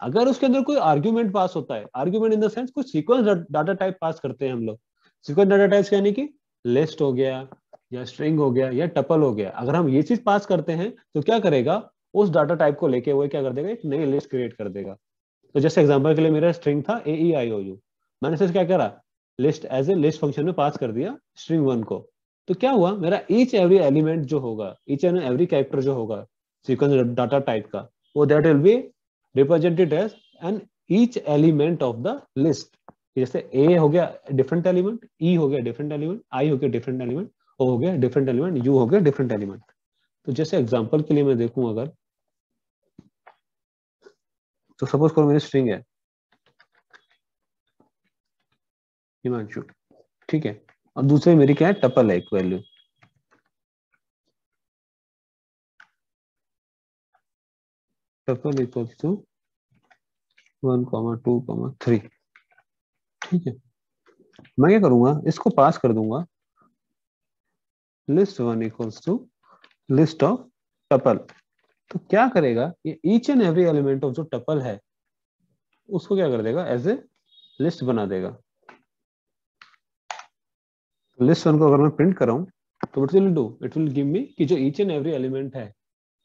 अगर उसके अंदर कोई आर्ग्यूमेंट पास होता है, आर्ग्यूमेंट इन द सेंस कोई सीक्वेंस डाटा टाइप पास करते हैं हम लोग। सीक्वेंस डाटा टाइप्स यानी कि लिस्ट हो गया या स्ट्रिंग हो गया या टपल हो गया, अगर हम ये चीज पास करते हैं तो क्या करेगा, उस डाटा टाइप को लेके वो क्या कर देगा, एक नई लिस्ट क्रिएट कर देगा। तो जैसे एग्जांपल के लिए मेरा स्ट्रिंग था AEIOU, मैंने सिर्फ क्या करा, list as a list function में पास कर दिया स्ट्रिंग 1 को। तो क्या हुआ, मेरा ईच एवरी एलिमेंट जो होगा, ईच एंड एवरी कैरेक्टर जो होगा सीक्वेंस डाटा टाइप का, वो that will be represented as an each element of the list. जैसे ए हो गया डिफरेंट एलिमेंट, ई हो गया डिफरेंट एलिमेंट, आई हो गया डिफरेंट एलिमेंट, ओ हो गया डिफरेंट एलिमेंट, यू हो गया डिफरेंट एलिमेंट। तो जैसे एग्जांपल के लिए मैं देखूं अगर, तो सपोज करो मेरी स्ट्रिंग है हिमांशु, ठीक है, और दूसरी मेरी क्या है, टपल है एक वैल्यू। Tuple equals to 1, 2, 3। ठीक है, मैं क्या करूंगा, इसको पास कर दूंगा list 1 equals to list of tuple. तो क्या करेगा, ये each and every element of जो टपल है उसको क्या कर देगा, एज ए लिस्ट बना देगा। लिस्ट 1 को अगर मैं प्रिंट कराऊं तो what will do, it will give me कि जो ईच एंड एवरी एलिमेंट है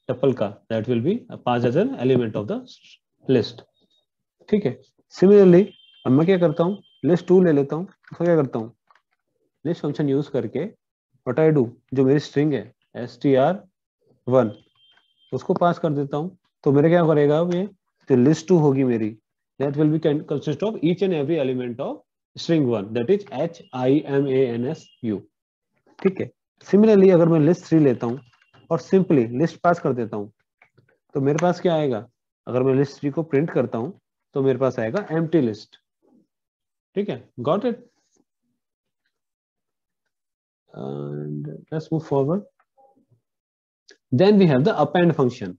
टपल का, that will be pass as an element of the list. ठीक है, सिमिलरली अब मैं क्या करता हूँ, लिस्ट 2 ले लेता हूँ, उसको क्या करता हूँ, लिस्ट फंक्शन यूज करके व्हाट आई डू, जो मेरी स्ट्रिंग है str1 उसको पास कर देता हूँ। तो मेरे क्या करेगा, ये जो लिस्ट 2 होगी मेरी, that will B consist of each and every element of string 1, that is HIMANSU। ठीक है, सिमिलरली अगर मैं लिस्ट 3 लेता हूँ और सिंपली लिस्ट पास कर देता हूँ, तो मेरे पास क्या आएगा, अगर मैं लिस्ट 3 को प्रिंट करता हूँ तो मेरे पास आएगा एम्प्टी लिस्ट। ठीक है, got it? and let's move forward. Then we have the append function.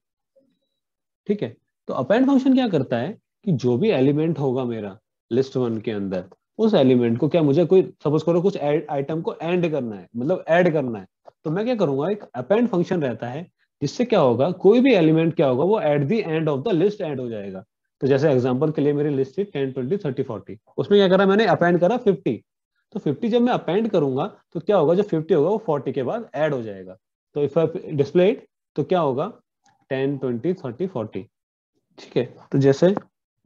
ठीक है, तो append function क्या करता है कि जो भी एलिमेंट होगा मेरा लिस्ट 1 के अंदर, उस एलिमेंट को क्या, मुझे कोई सपोज करो कुछ आइटम को एंड करना है, मतलब ऐड करना है, तो मैं क्या करूंगा, एक append फंक्शन रहता है जिससे क्या होगा, कोई भी एलिमेंट क्या होगा, वो eight the and of the list add हो जाएगा। तो जैसे एग्जांपल के लिए मेरी लिस्ट थी 10, 20, 30, 40, उसमें क्या करा मैंने, अपेंड करा 50। तो 50 जब मैं अपेंड करूंगा तो क्या होगा, जो 50 होगा वो 40 के बाद ऐड हो जाएगा। तो इफ आई डिस्प्ले इट तो क्या होगा, 10, 20, 30, 40। ठीक है, तो जैसे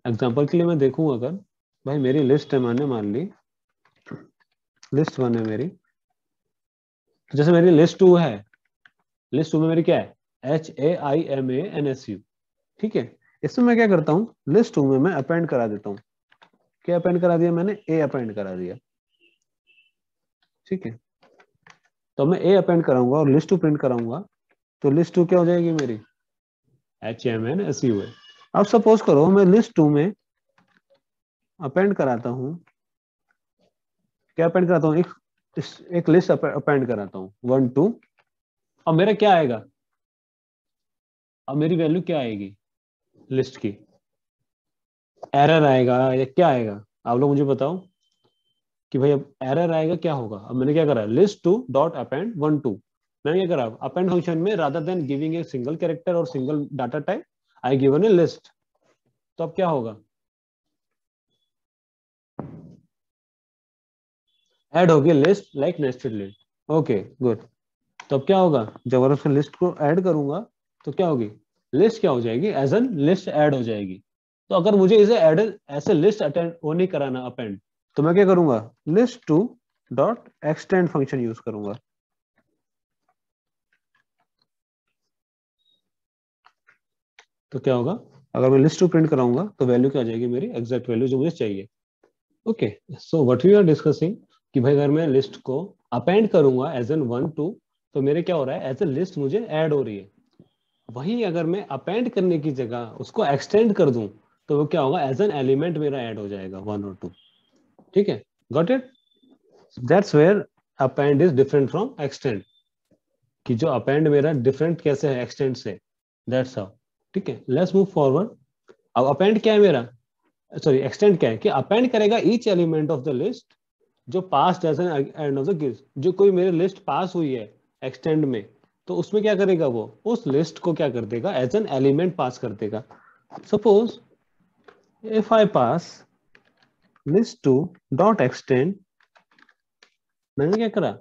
एग्जांपल के लिए मैं देखूं, अगर भाई मेरी लिस्ट है, मैंने मान ली लिस्ट 1 है मेरी, तो जैसे मेरी लिस्ट 2 है, लिस्ट 2 में मेरी क्या है, HAIMANSU। ठीक है, इसमें मैं क्या करता हूँ, लिस्ट 2 में मैं अपेंड करा देता हूँ, क्या अपेंड करा दिया मैंने, A अपेंड करा दिया। ठीक है, तो मैं A अपेंड कराऊंगा और लिस्ट 2 प्रिंट कराऊंगा, तो लिस्ट 2 क्या हो जाएगी मेरी, HMNSU है। अब सपोज करो मैं लिस्ट 2 में अपेंड कराता हूँ, क्या अपेंड कराता हूँ, एक लिस्ट अपेंड कराता हूँ 1 2, अब मेरा क्या आएगा, अब मेरी वैल्यू क्या आएगी लिस्ट की, एरर आएगा या क्या आएगा, आप लोग मुझे बताओ कि भाई अब एरर आएगा क्या होगा। अब मैंने क्या करा, लिस्ट टू डॉट अपेंड 1 2, मैंने क्या करा, अपेंड फंक्शन में rather than giving a single character और single data type I given a list, तो अब क्या होगा, ऐड होगी list like nested list. Okay good. तो अब क्या होगा, जब अगर उसमें लिस्ट को ऐड करूंगा तो क्या होगी, लिस्ट क्या हो जाएगी, एज एन लिस्ट ऐड हो जाएगी। तो अगर मुझे इसे ऐड ऐसे लिस्ट अटेंड वो नहीं कराना अपेंड, तो मैं क्या करूंगा, list to dot extend function use करूंगा। तो क्या होगा, अगर मैं लिस्ट टू प्रिंट कराऊंगा तो वैल्यू क्या आ जाएगी, मेरी एग्जैक्ट वैल्यू जो मुझे चाहिए। Okay, so what we are discussing कि भाई अगर मैं लिस्ट को अपेंड करूंगा एज एन 1 2, तो मेरे क्या हो रहा है, एज ए लिस्ट मुझे ऐड हो रही है। वहीं अगर मैं अपेंड करने की जगह उसको एक्सटेंड कर दूं तो वो क्या होगा, एज एन एलिमेंट मेरा ऐड हो जाएगा 1 और 2। ठीक है, got it. That's where append is different from extend, कि जो अपेंड मेरा डिफरेंट कैसे है एक्सटेंड से, दैट्स हाउ। ठीक है, लेट्स मूव फॉरवर्ड। अब अपेंड क्या है मेरा, सॉरी एक्सटेंड क्या है, कि अपेंड करेगा each element of the list जो pass as an end of the list, जो कोई मेरी लिस्ट पास हुई है एक्सटेंड में, तो उसमें क्या करेगा, वो उस लिस्ट को क्या कर देगा, एज एन एलिमेंट पास कर देगा। Suppose if I pass list to dot extend, मैंने क्या करा,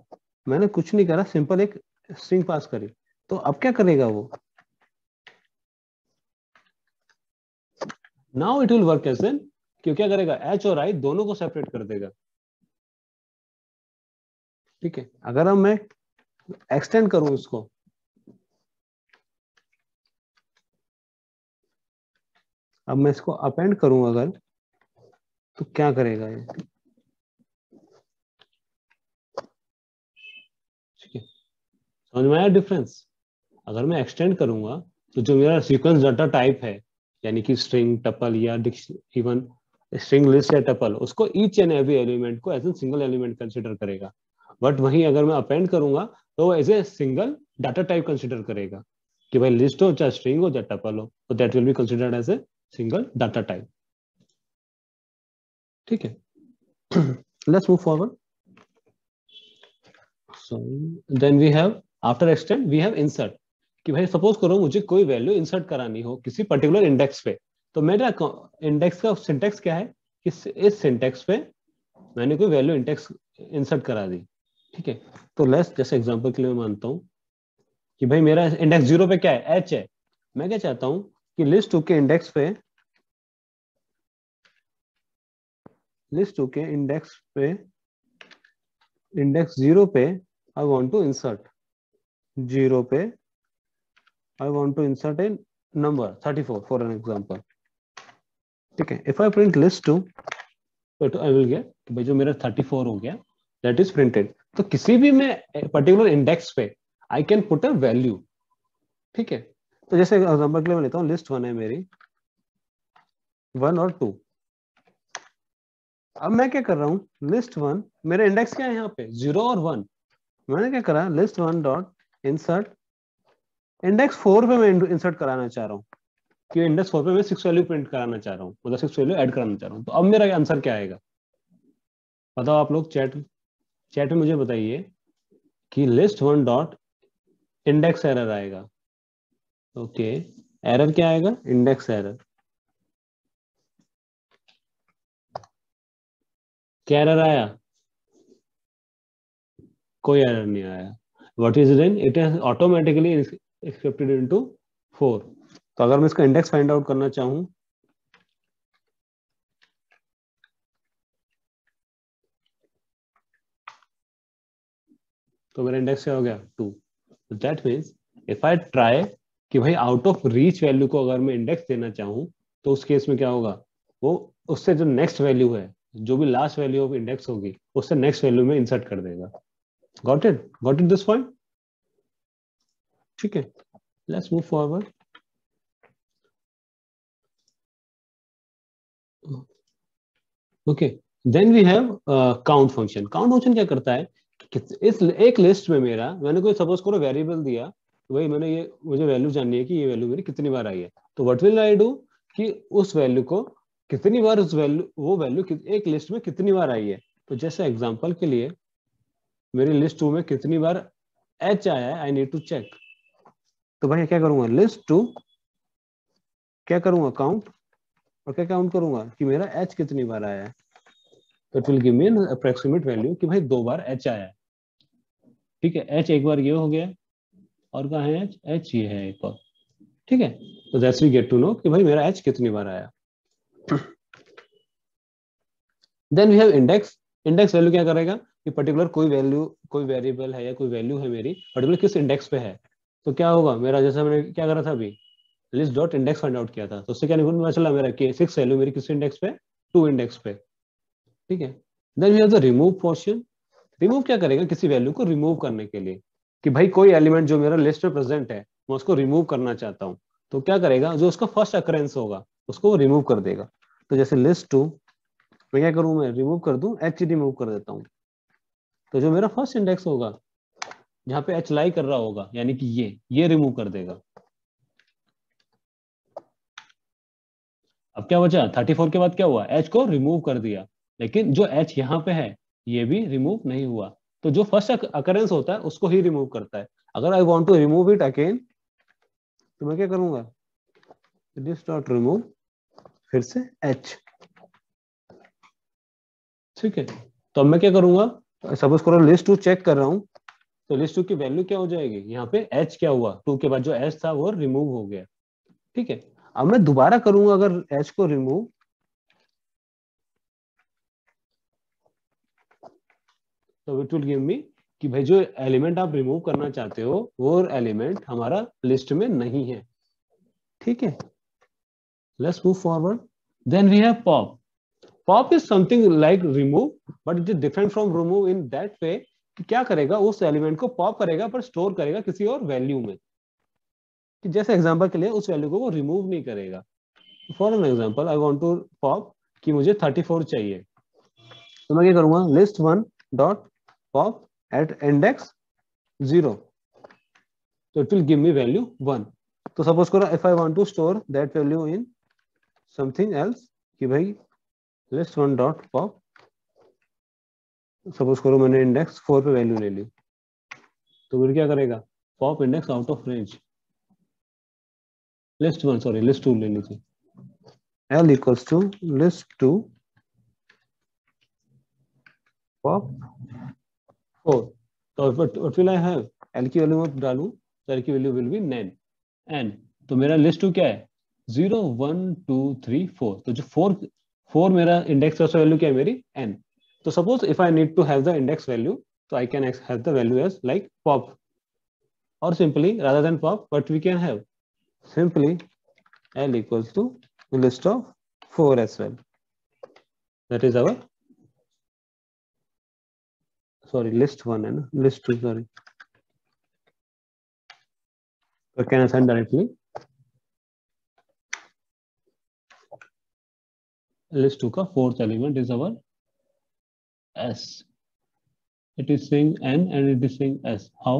मैंने कुछ नहीं करा, सिंपल एक स्ट्रिंग पास करी। तो अब क्या करेगा वो, now it will work as an, क्यों क्या करेगा, एच और आई दोनों को सेपरेट कर देगा। ठीक है, अगर अब मैं एक्सटेंड करूं इसको, अब मैं इसको अपेंड करूं अगर, तो क्या करेगा ये। ठीक है, समझ में आया डिफरेंस। अगर मैं एक्सटेंड करूंगा तो जो मेरा सीक्वेंस डाटा टाइप है, यानी कि स्ट्रिंग, टपल या इवन स्ट्रिंग लिस्ट या टपल, उसको ईच एंड एवरी एलिमेंट को as a single element consider करेगा। बट वहीं अगर मैं अपेंड करूंगा तो वो as a single data type consider करेगा, कि भाई लिस्ट हो चाहे स्ट्रिंग हो चाहे टपल हो, तो that will be considered as a single data type. ठीक है, let's move forward. So then we have, after extend we have insert, कि भाई सपोज करो मुझे कोई वैल्यू इंसर्ट करानी हो किसी पर्टिकुलर इंडेक्स पे, तो मेरा इंडेक्स का सिंटेक्स क्या है, कि इस सिंटेक्स पे मैंने कोई वैल्यू इंडेक्स इंसर्ट करा दी। ठीक है, तो लेट्स जैसे एग्जांपल के लिए मैं मानता हूँ कि भाई मेरा इंडेक्स 0 पे क्या है, एच है। मैं क्या चाहता हूँ कि लिस्ट 2 के इंडेक्स पे, लिस्ट 2 के इंडेक्स पे, इंडेक्स 0 पे आई वांट टू इंसर्ट, 0 पे I want to insert a number 34 for an example. ठीक है, इफ आई प्रिंट लिस्ट 2, तो आई विल गेट भाई जो मेरा 34 हो गया, दैट इज प्रिंटेड। तो किसी भी मैं पर्टिकुलर इंडेक्स पे I can put a value. ठीक है, तो जैसे एग्जांपल के लिए मैं लेता हूँ, लिस्ट 1 है मेरी, 1 और 2। अब मैं क्या कर रहा हूँ, लिस्ट 1, मेरे इंडेक्स क्या है यहाँ पे, 0 और 1। मैंने क्या करा, लिस्ट 1 डॉट इंसर्ट, इंडेक्स 4 पे मैं इंसर्ट कराना चाह रहा हूँ, कि इंडेक्स 4 पे मैं 6 वैल्यू प्रिंट कराना चाह रहा हूँ, मतलब 6 वैल्यू ऐड कराना चाह रहा हूँ। तो अब मेरा आंसर क्या आएगा, बताओ आप लोग, चैट चैट में मुझे बताइए कि लिस्ट 1 डॉट इंडेक्स एरर आएगा। ओके, एरर क्या आएगा, इंडेक्स एरर। क्या एरर आया, कोई एरर नहीं आया। What is then, it is automatically accepted into 4। तो अगर मैं इसका इंडेक्स फाइंड आउट करना चाहूं, तो मेरा इंडेक्स क्या हो गया, 2। That means if I try कि भाई आउट ऑफ रीच वैल्यू को अगर मैं इंडेक्स देना चाहूं, तो उस केस में क्या होगा, वो उससे जो नेक्स्ट वैल्यू है, जो भी लास्ट वैल्यू ऑफ इंडेक्स होगी, उससे नेक्स्ट वैल्यू में इंसर्ट कर देगा। Got it this point. ठीक है, let's move forward. Okay, then we have count function. Count function क्या करता है कि इस एक लिस्ट में मेरा, मैंने कोई सपोज करो वेरिएबल दिया, तो भाई मैंने ये, मुझे वैल्यू जाननी है कि ये वैल्यू मेरी कितनी बार आई है। तो व्हाट विल आई डू कि उस वैल्यू को कितनी बार, उस वैल्यू, वो वैल्यू एक लिस्ट में कितनी बार आई है। तो जैसे एग्जांपल के लिए मेरी लिस्ट 2 में कितनी बार एच आया है, आई नीड टू चेक। तो भाई क्या करूंगा, लिस्ट 2 क्या करूंगा, काउंट, और क्या काउंट करूंगा कि मेरा एच कितनी बार आया है। तो it will give me N approximate value कि भाई 2 बार एच आया है। ठीक है, एच एक बार ये हो गया, और कहाँ है एच, एच ये है एक और। ठीक है, तो that's we get to know कि भाई मेरा एच कितनी बार आया। Then we have index. Index value क्या करेगा कि पर्टिकुलर कोई वैल्यू, कोई वेरिएबल है या कोई वैल्यू है मेरी, पर्टिकुलर किस इंडेक्स पे है। तो क्या होगा मेरा, जैसा मैंने क्या करा था अभी, list dot index find out किया था, तो उससे क्या निकल चला मेरा कि 6 वैल्यू मेरी किस इंडेक्स पे, 2 इंडेक्स पे। ठीक है, then we have the remove portion. Remove क्या करेगा, किसी वैल्यू को रिमूव करने के लिए, कि भाई कोई एलिमेंट जो मेरा लिस्ट में प्रेजेंट है मैं उसको रिमूव करना चाहता हूँ। तो क्या करेगा, जो उसका फर्स्ट अकरेंस होगा उसको वो रिमूव कर देगा। तो जैसे लिस्ट 2 मैं क्या करूं, मैं रिमूव कर दूं, एच रिमूव कर देता हूं। तो जो मेरा फर्स्ट इंडेक्स होगा जहां पे एच लाई कर रहा होगा, यानी कि ये रिमूव कर देगा। अब क्या बचा, 34 के बाद क्या हुआ, एच को रिमूव कर दिया, लेकिन जो एच यहाँ पे है ये भी रिमूव नहीं हुआ। तो जो फर्स्ट अकरेंस होता है उसको ही रिमूव करता है। अगर I want to remove it again, तो मैं क्या करूंगा, दिस डॉट रिमूव, फिर से एच। ठीक है, तो अब मैं क्या करूंगा, सपोज करो लिस्ट 2 चेक कर रहा हूं, तो लिस्ट 2 की वैल्यू क्या हो जाएगी, यहाँ पे एच क्या हुआ, 2 के बाद जो एच था वो रिमूव हो गया। ठीक है, अब मैं दोबारा करूंगा अगर एच को रिमूव, तो इट विल गिव मी कि भाई जो एलिमेंट आप रिमूव करना चाहते हो वो एलिमेंट हमारा लिस्ट में नहीं है। ठीक है, let's move forward. Then we have pop. Pop is something like remove, but it is different from remove in that way कि क्या करेगा, उस एलिमेंट को पॉप करेगा पर स्टोर करेगा किसी और वैल्यू में। कि जैसे एग्जांपल के लिए उस वैल्यू को वो रिमूव नहीं करेगा। For an example I want to pop कि मुझे 34 चाहिए, तो मैं क्या करूंगा, list 1 dot pop at index 0, तो it will give me value 1। तो सपोज करो if I want to store that value in something else, कि भाई लिस्ट 1 डॉट पॉप, सपोज करो मैंने इंडेक्स 4 पे वैल्यू ले ली, तो फिर क्या करेगा, pop index out of range, list 1 sorry list 2 ले लीजिए, L equals to list 2 pop 4। तो what will I have, L की वैल्यू मैं डालूं तो L की वैल्यू विल बी n। तो मेरा लिस्ट 2 क्या है, 0 1 2 3 4। तो जो 4 मेरा इंडेक्स है, वैल्यू क्या है मेरी n। तो suppose if I need to have the index value, तो I can have the value as like pop, or simply rather than pop what we can have, simply L equals to list of 4 as well, that is our, sorry list 1 है ना, list 2 sorry, so can assign directly list 2 का 4th element is our s, it is saying n and it is saying s, how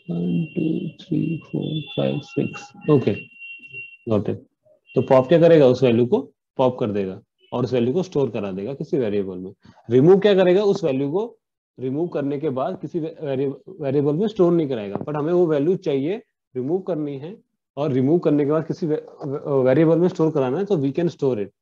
1 2 3 4 5 6, okay got it। तो pop क्या करेगा, उस value को pop कर देगा और उस वैल्यू को स्टोर करा देगा किसी वेरिएबल में। रिमूव क्या करेगा, उस वैल्यू को रिमूव करने के बाद किसी वेरिएबल में स्टोर नहीं कराएगा, बट हमें वो वैल्यू चाहिए, रिमूव करनी है, और रिमूव करने के बाद किसी वेरिएबल में स्टोर कराना है, तो वी कैन स्टोर इट।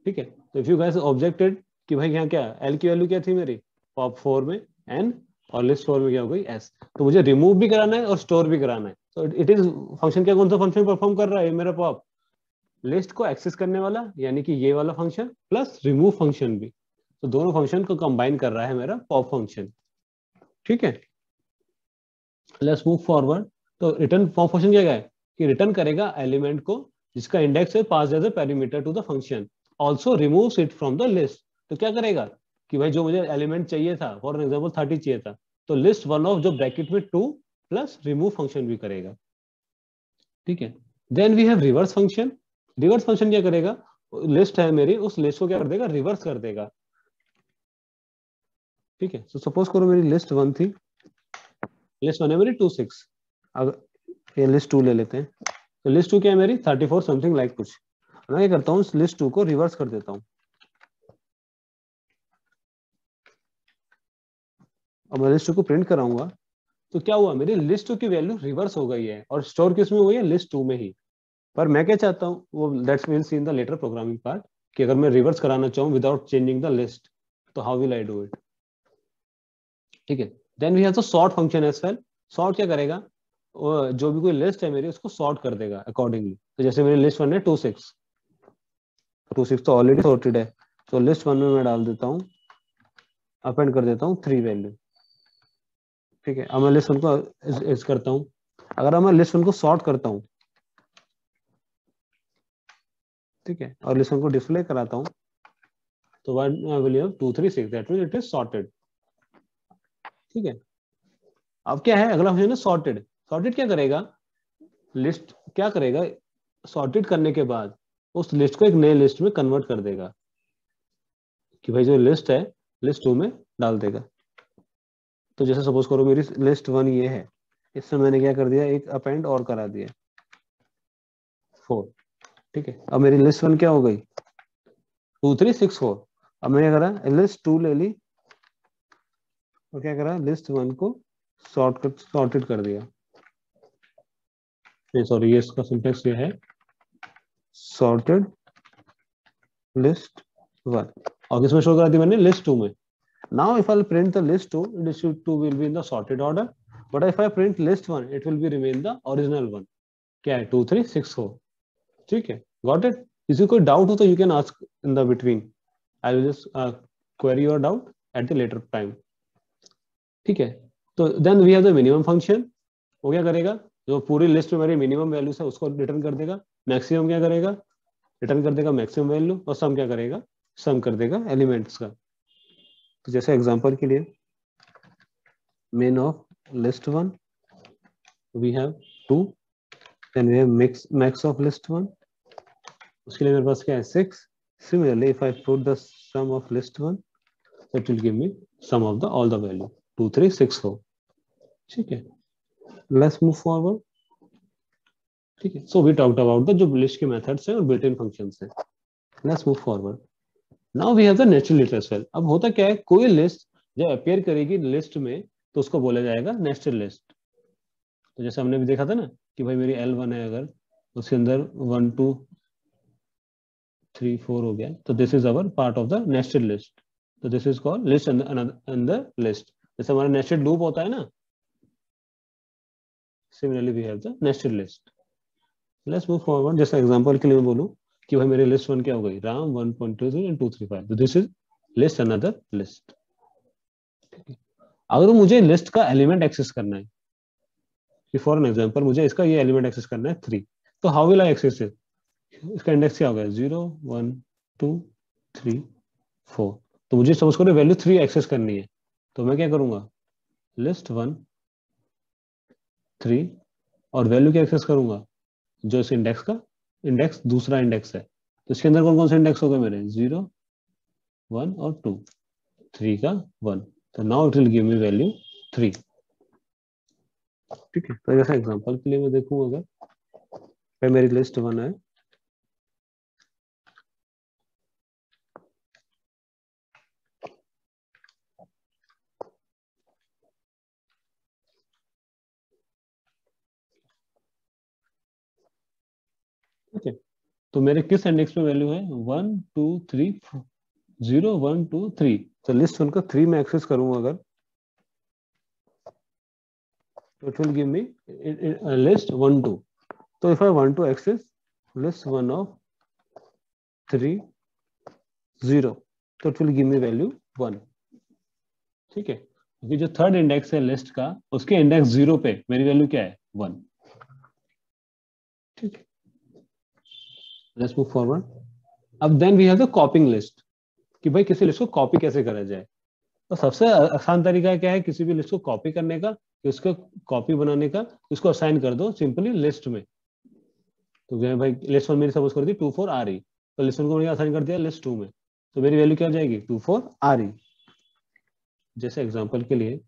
ठीक है, तो इफ यू गाइस ऑब्जेक्टेड कि भाई यहाँ क्या, एल की वैल्यू क्या थी मेरी पॉप 4 में एन, और लिस्ट 4 में क्या हो गई एस, तो मुझे रिमूव भी कराना है और स्टोर भी कराना है। तो इट इज फंक्शन, क्या कौन सा फंक्शन परफॉर्म कर रहा है मेरा पॉप, लिस्ट को एक्सेस करने वाला, यानी कि ये वाला फंक्शन प्लस रिमूव फंक्शन भी, तो दोनों फंक्शन को कंबाइन कर रहा है मेरा पॉप फंक्शन। ठीक है, लेट्स मूव फॉरवर्ड। तो रिटर्न पॉप फंक्शन क्या है कि रिटर्न करेगा एलिमेंट को जिसका इंडेक्स है pass as a parameter to the function, also removes it from the list. तो क्या करेगा कि भाई जो मुझे एलिमेंट चाहिए था, फॉर एग्जाम्पल 30 चाहिए था, तो लिस्ट 1 ऑफ जो ब्रैकेट में 2 प्लस रिमूव फंक्शन भी करेगा। ठीक है, then we have reverse function. Reverse function क्या करेगा, लिस्ट है मेरी, उस लिस्ट को क्या कर देगा, रिवर्स कर देगा। ठीक है, तो सपोज करो मेरी लिस्ट 1 थी, लिस्ट 1 है मेरी 26, अगर ये लिस्ट 2 ले लेते हैं, तो लिस्ट 2 क्या है मेरी 34 समथिंग लाइक कुछ। मैं क्या करता हूँ, इस लिस्ट 2 को रिवर्स कर देता हूँ, और मैं लिस्ट 2 को प्रिंट कराऊंगा, तो क्या हुआ, मेरी लिस्ट 2 की वैल्यू रिवर्स हो गई है, और स्टोर किस में हुई है, लिस्ट 2 में ही। पर मैं क्या चाहता हूँ, वो that's will see in the later programming part, कि अगर मैं रिवर्स कराना चाहूँ विदाउट चेंजिंग द लिस्ट, तो how will I do it. ठीक है, then we have the sort function as well. Sort क्या करेगा, जो भी कोई लिस्ट है मेरी उसको सॉर्ट कर देगा अकॉर्डिंगली। तो जैसे मेरी लिस्ट 1 है 26, 26 तो ऑलरेडी सॉर्टेड है, तो लिस्ट 1 में मैं डाल देता हूँ, अपेंड कर देता हूँ 3 वैल्यू। ठीक है, अब मैं लिस्ट 1 को इस करता हूँ, अगर मैं लिस्ट 1 को सॉर्ट करता हूँ, ठीक है, और लिस्ट 1 को डिस्प्ले कराता हूँ, तो what will you 2 3 6, that means it is sorted. ठीक है, अब क्या है, अगला फंक्शन है सॉर्टेड। सॉर्टेड क्या करेगा, लिस्ट क्या करेगा, सॉर्टेड करने के बाद उस लिस्ट को एक नए लिस्ट में कन्वर्ट कर देगा, कि भाई जो लिस्ट है लिस्ट 2 में डाल देगा। तो जैसे सपोज करो मेरी लिस्ट 1 ये है, इससे मैंने क्या कर दिया, एक अपेंड और करा दिया 4। ठीक है, अब मेरी लिस्ट 1 क्या हो गई 2 3 6 4। अब मैंने करा लिस्ट 2 ले ली, और क्या करा, लिस्ट 1 को सॉर्टेड कर दिया। नहीं सॉरी, ये इसका सिंटेक्स ये है, सॉर्टेड लिस्ट 1, और किसमें शो करा दी मैंने, लिस्ट 2 में। Now if I'll print the list 2, list 2 will be in the sorted order. But if I print list 1, it will be remain the original one. क्या है 2 3 6 4। ठीक है, got it? किसी कोई डाउट हो तो you can ask in the between. I will just query your doubt at the later time. ठीक है, तो then we have the minimum function. वो क्या करेगा, जो पूरी लिस्ट में मेरी मिनिमम वैल्यूज है उसको रिटर्न कर देगा। मैक्सिमम क्या करेगा, रिटर्न कर देगा मैक्सिमम वैल्यू, और सम क्या करेगा, सम कर देगा एलिमेंट्स का। तो जैसे एग्जांपल के लिए main of list 1 we have 2, then we have max of list 1, उसके लिए मेरे पास क्या है 6। Similarly if I put the sum of list 1, that will give me sum of the all the value 2 3 6 4। ठीक है, let's move forward। ठीक है, so we talked about the जो लिस्ट के मेथड्स हैं और बिल्ट इन फंक्शंस हैं। let's move forward। now we have the natural list as well। अब होता क्या है, कोई लिस्ट जब अपेयर करेगी लिस्ट में तो उसको बोला जाएगा नेस्टेड लिस्ट। तो जैसे हमने भी देखा था ना कि भाई मेरी L1 है, अगर उसके अंदर 1 2 3 4 हो गया, तो this is our part of the nested list. तो this is called list in the list. जैसे हमारा नेस्टेड लूप होता है ना, similarly we have the nested list. Let's move forward. जैसे एग्जांपल के लिए मैं बोलूं कि भाई मेरी लिस्ट 1 क्या हो गई, राम 1.23 एंड 235, तो this is list another list. अगर मुझे लिस्ट का एलिमेंट एक्सेस करना है, कि फॉर एन एग्जांपल मुझे इसका ये एलिमेंट एक्सेस करना है 3, तो how will I access it. इसका इंडेक्स क्या हो गया 0 1 2 3 4। तो मुझे सपोज करो वैल्यू 3 एक्सेस करनी है, तो मैं क्या करूंगा, लिस्ट 1 3, और वैल्यू क्या एक्सेस करूंगा, जो इस इंडेक्स का इंडेक्स दूसरा इंडेक्स है। तो इसके अंदर कौन कौन से इंडेक्स हो गए मेरे, 0 1 और 2, 3 का 1, तो now it will give me value 3। ठीक है, तो जैसा एग्जांपल के लिए मैं देखूं, अगर मेरी लिस्ट 1 है, ठीक है, तो मेरे किस इंडेक्स पे वैल्यू है 1 2 3 0 1 2 3। तो लिस्ट 1 का 3 में एक्सेस करूंगा अगर, तो it will give me list 1 2। तो if I want to access list 1 of 3 0, तो it will give me value 1। ठीक है, क्योंकि जो थर्ड इंडेक्स है लिस्ट का, उसके इंडेक्स 0 पे मेरी वैल्यू क्या है 1। ठीक है, लेट्स मूव फॉरवर्ड। अब then we have the copying list, कि भाई किसी लिस्ट को कॉपी कैसे करा जाए। तो सबसे आसान तरीका क्या है किसी भी लिस्ट को कॉपी करने का, कि उसको कॉपी बनाने का, उसको असाइन कर दो सिंपली लिस्ट में। तो भाई लिस्ट 1 मेरी सपोज कर दी 2 4 आ रही, तो लिस्ट वन को मैंने असाइन कर दिया लिस्ट टू में, तो मेरी वैल्यू क्या हो जाएगी 2 4 RE। जैसे एग्जांपल के लिए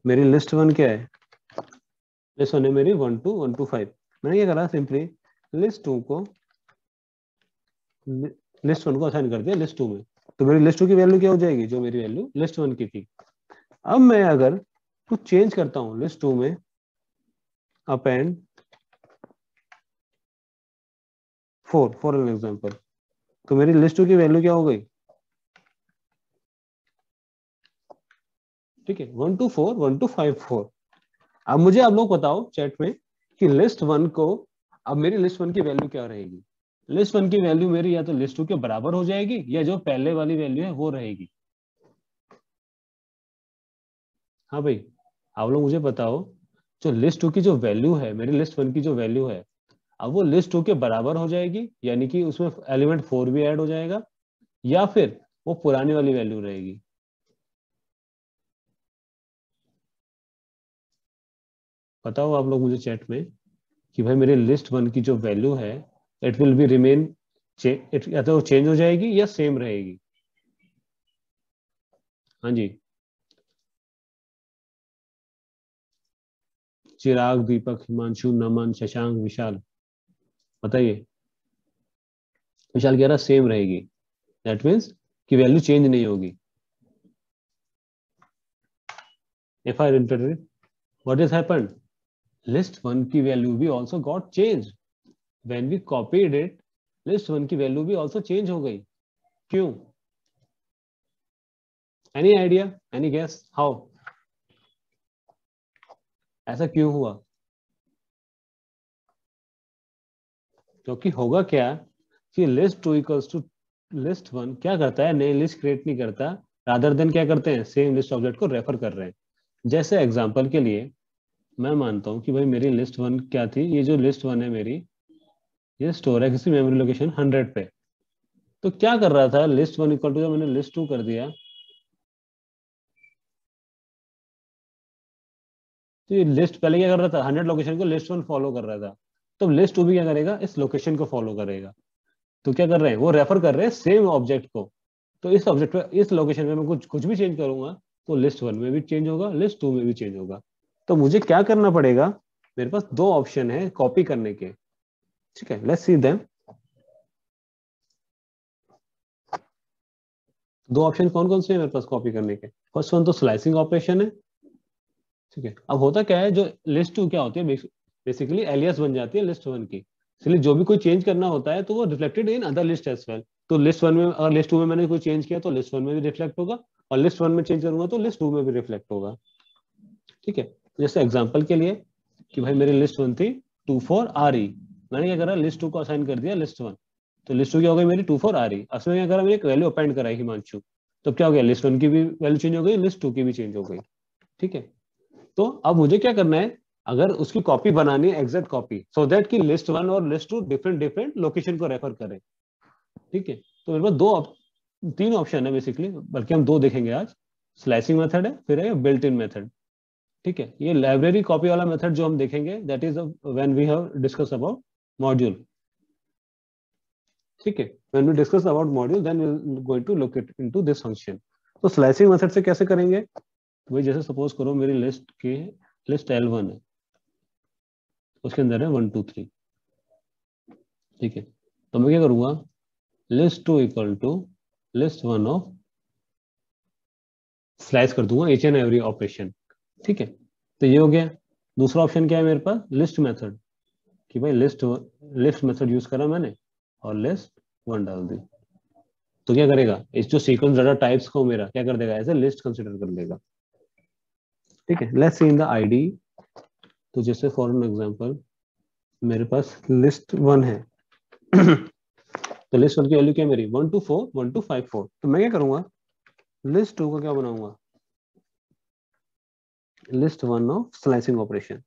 मेरी लिस्ट वन क्या है, लिस्ट वन है मेरी 1 2 1 2 5। मैंने क्या करा, सिंपली लिस्ट टू को लिस्ट वन को असाइन कर दिया लिस्ट टू में, तो मेरी लिस्ट टू की वैल्यू क्या हो जाएगी, जो मेरी वैल्यू लिस्ट वन की थी। अब मैं अगर कुछ चेंज करता हूं लिस्ट टू में, अपेंड 4 फॉर एन एग्जांपल, तो मेरी लिस्ट टू की वैल्यू क्या हो गई, ठीक है 1 2 4 1 2 5 4। अब मुझे आप लोग बताओ चैट में कि लिस्ट वन को, अब मेरी लिस्ट वन की वैल्यू क्या रहेगी। लिस्ट वन की वैल्यू मेरी या तो लिस्ट टू के बराबर हो जाएगी या जो पहले वाली वैल्यू है वो रहेगी। हाँ भाई, आप लोग मुझे बताओ, जो लिस्ट टू की जो वैल्यू है, मेरी लिस्ट वन की जो वैल्यू है, अब वो लिस्ट टू के बराबर हो जाएगी, यानी कि उसमें एलिमेंट 4 भी ऐड हो जाएगा, या फिर वो पुरानी वाली वैल्यू रहेगी। बताओ आप लोग मुझे चैट में कि भाई मेरे लिस्ट वन की जो वैल्यू है, इट विल बी रिमेन, या तो चेंज हो जाएगी या सेम रहेगी। हाँ जी, चिराग, दीपक, हिमांशु, नमन, शशांक, विशाल, बताइए। विशाल कह रहा सेम रहेगी, दैट मीन्स कि वैल्यू चेंज नहीं होगी। If I interpret what is happened, list one की वैल्यू भी also got change when we copied it. List one की वैल्यू भी ऑल्सो चेंज हो गई, क्यों? Any idea, any guess how, ऐसा क्यों हुआ? क्योंकि होगा क्या कि list two equals to list one क्या करता है, नई लिस्ट क्रिएट नहीं करता, रादर देन क्या करते हैं, सेम लिस्ट ऑब्जेक्ट को रेफर कर रहे हैं। जैसे एग्जांपल के लिए मैं मानता हूं कि भाई मेरी लिस्ट वन क्या थी, ये जो लिस्ट वन है मेरी, ये स्टोर है किसी मेमोरी लोकेशन 100 पे। तो क्या कर रहा था, लिस्ट वन इक्वल टू जब मैंने लिस्ट टू कर दिया, तो ये लिस्ट पहले क्या कर रहा था, 100 लोकेशन को लिस्ट वन फॉलो कर रहा था, तो लिस्ट टू भी क्या करेगा, इस लोकेशन को फॉलो करेगा। तो क्या कर रहे हैं, वो रेफर कर रहे हैं सेम ऑब्जेक्ट को। तो इस ऑब्जेक्ट पे, इस लोकेशन में मैं कुछ कुछ भी चेंज करूंगा, तो लिस्ट वन में भी चेंज होगा, लिस्ट टू में भी चेंज होगा। तो मुझे क्या करना पड़ेगा, मेरे पास दो ऑप्शन है कॉपी करने के, ठीक है, लेट्स सी देम। दो ऑप्शन कौन कौन से हैं मेरे पास कॉपी करने के। फर्स्ट वन तो स्लाइसिंग ऑपरेशन है, ठीक है। अब होता क्या है, जो लिस्ट टू क्या होती है, बेसिकली एलियास बन जाती है लिस्ट वन की, इसलिए जो भी कोई चेंज करना होता है तो वो reflected in other list as well. तो लिस्ट वन में और लिस्ट टू में मैंने कोई चेंज किया तो लिस्ट वन में भी रिफ्लेक्ट होगा, और लिस्ट वन में चेंज करूंगा तो लिस्ट टू में भी रिफ्लेक्ट होगा, ठीक है। जैसे एग्जाम्पल के लिए कि भाई मेरी लिस्ट वन थी 2 4 RE, मैंने क्या करा, लिस्ट टू को असाइन कर दिया लिस्ट वन, तो लिस्ट टू क्या हो गई मेरी 2 4 RE। असमें क्या करा, मैंने एक वैल्यू अपेंड कराई हिमांशु, तो क्या हो गया, लिस्ट वन की भी वैल्यू चेंज हो गई, लिस्ट टू की भी चेंज हो गई, ठीक है। तो अब मुझे क्या करना है, अगर उसकी कॉपी बनानी है, एग्जैक्ट कॉपी, सो दैट कि लिस्ट वन और list two different different location को रेफर करें, ठीक है। तो मेरे पास तीन ऑप्शन है बेसिकली, बल्कि हम दो देखेंगे आज। स्लाइसिंग मेथड है, फिर है बिल्ट इन मेथड, ठीक है। ये लाइब्रेरी कॉपी वाला मेथड जो हम देखेंगे, that is when we have discuss about module, ठीक है। When we discuss about module then we will going to look into this function. तो स्लाइसिंग मेथड से कैसे करेंगे, तो भाई जैसे सपोज करो मेरी लिस्ट L1 है, उसके अंदर है 1 2 3, ठीक है। तो मैं क्या करूंगा, list two equal to list one of, slice कर दूंगा each एंड एवरी ऑपरेशन, ठीक है। तो ये हो गया। दूसरा ऑप्शन क्या है मेरे पास, लिस्ट मेथड, कि भाई लिस्ट मेथड यूज करा मैंने और लिस्ट वन डाल दी, तो क्या करेगा, इस जो सीक्वेंस डाटा टाइप्स को मेरा क्या कर देगा, एज ए लिस्ट कंसिडर कर लेगा, ठीक है। Let's see in the ID. तो जैसे फॉर एन एग्जांपल मेरे पास लिस्ट वन है तो लिस्ट वन की वैल्यू क्या है मेरी, 1 2 4 1 2 5 4। तो मैं क्या करूंगा, लिस्ट टू का क्या बनाऊंगा, list one of slicing operation.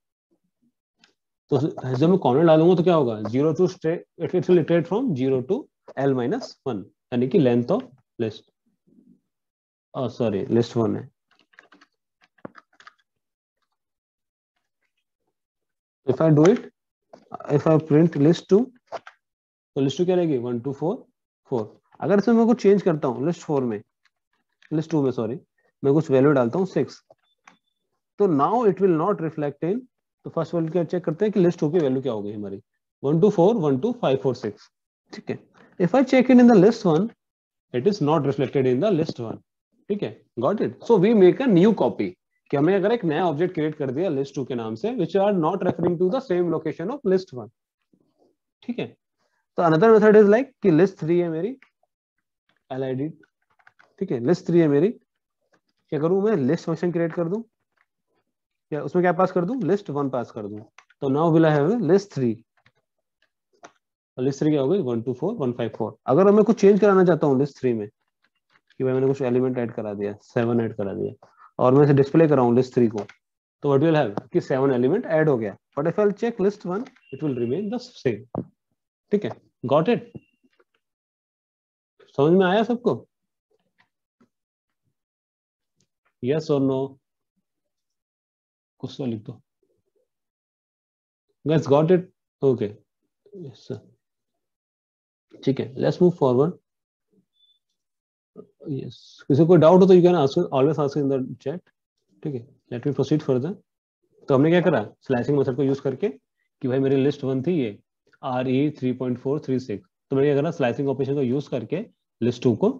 तो जब मैं कॉर्नर डालूंगा तो क्या होगा, 0 to it will iterate from 0 to L minus 1, यानी कि length of list, sorry list one है। If I do it, if I print list two, तो लिस्ट टू क्या रहेगी, 1 2 4 4। अगर इसमें मैं कुछ चेंज करता हूँ लिस्ट 4 में, लिस्ट 2 में सॉरी, मैं कुछ वैल्यू डालता हूँ 6, तो now it will not reflect in, तो फर्स्ट वैल्यू क्या चेक करते हैं कि लिस्ट 2 की वैल्यू क्या हो गई हमारी, 1 2 4 1 2 5 4 6। ठीक है, if I check it in the list 1, it is not reflected in the list 1। ठीक है, got it. So we make a new copy, कि हमने अगर एक नया ऑब्जेक्ट क्रिएट कर दिया लिस्ट 2 के नाम से, which are not referring to the same location of list 1। ठीक है, तो अनदर मेथड इज लाइक कि लिस्ट 3 है मेरी, LID, ठीक है, लिस्ट 3 है मेरी, क्या करूं मैं, लिस्ट फंक्शन क्रिएट कर दूं, या उसमें क्या पास कर दूं, लिस्ट 1 पास कर दूं, तो now will I have list 3, और लिस्ट 3 क्या हो गई, 1 2 4 1 5 4। अगर मैं कुछ चेंज कराना चाहता हूँ लिस्ट 3 में, कि भाई मैंने कुछ एलिमेंट ऐड करा दिया, 7 ऐड करा दिया, और मैं इसे डिस्प्ले कराऊं लिस्ट 3 को, तो व्हाट विल हैव कि 7 एलिमेंट ऐड हो गया, but if I will check list 1, it will remain the same. ठीक है, गॉट इट, समझ में आया सबको, यस और नो, कुछ तो लिख दो, guys got it, okay, yes sir. ठीक है, लेट्स मूव फॉरवर्ड। यस, किसी को डाउट हो तो you can ask, always ask in the chat. ठीक है, लेट मी प्रोसीड फर्दर। तो हमने क्या करा, स्लाइसिंग मेथड को यूज करके, कि भाई मेरी लिस्ट 1 थी ये RE 3.436, तो मैंने क्या करा, स्लाइसिंग ऑपरेशन को यूज करके लिस्ट 2 को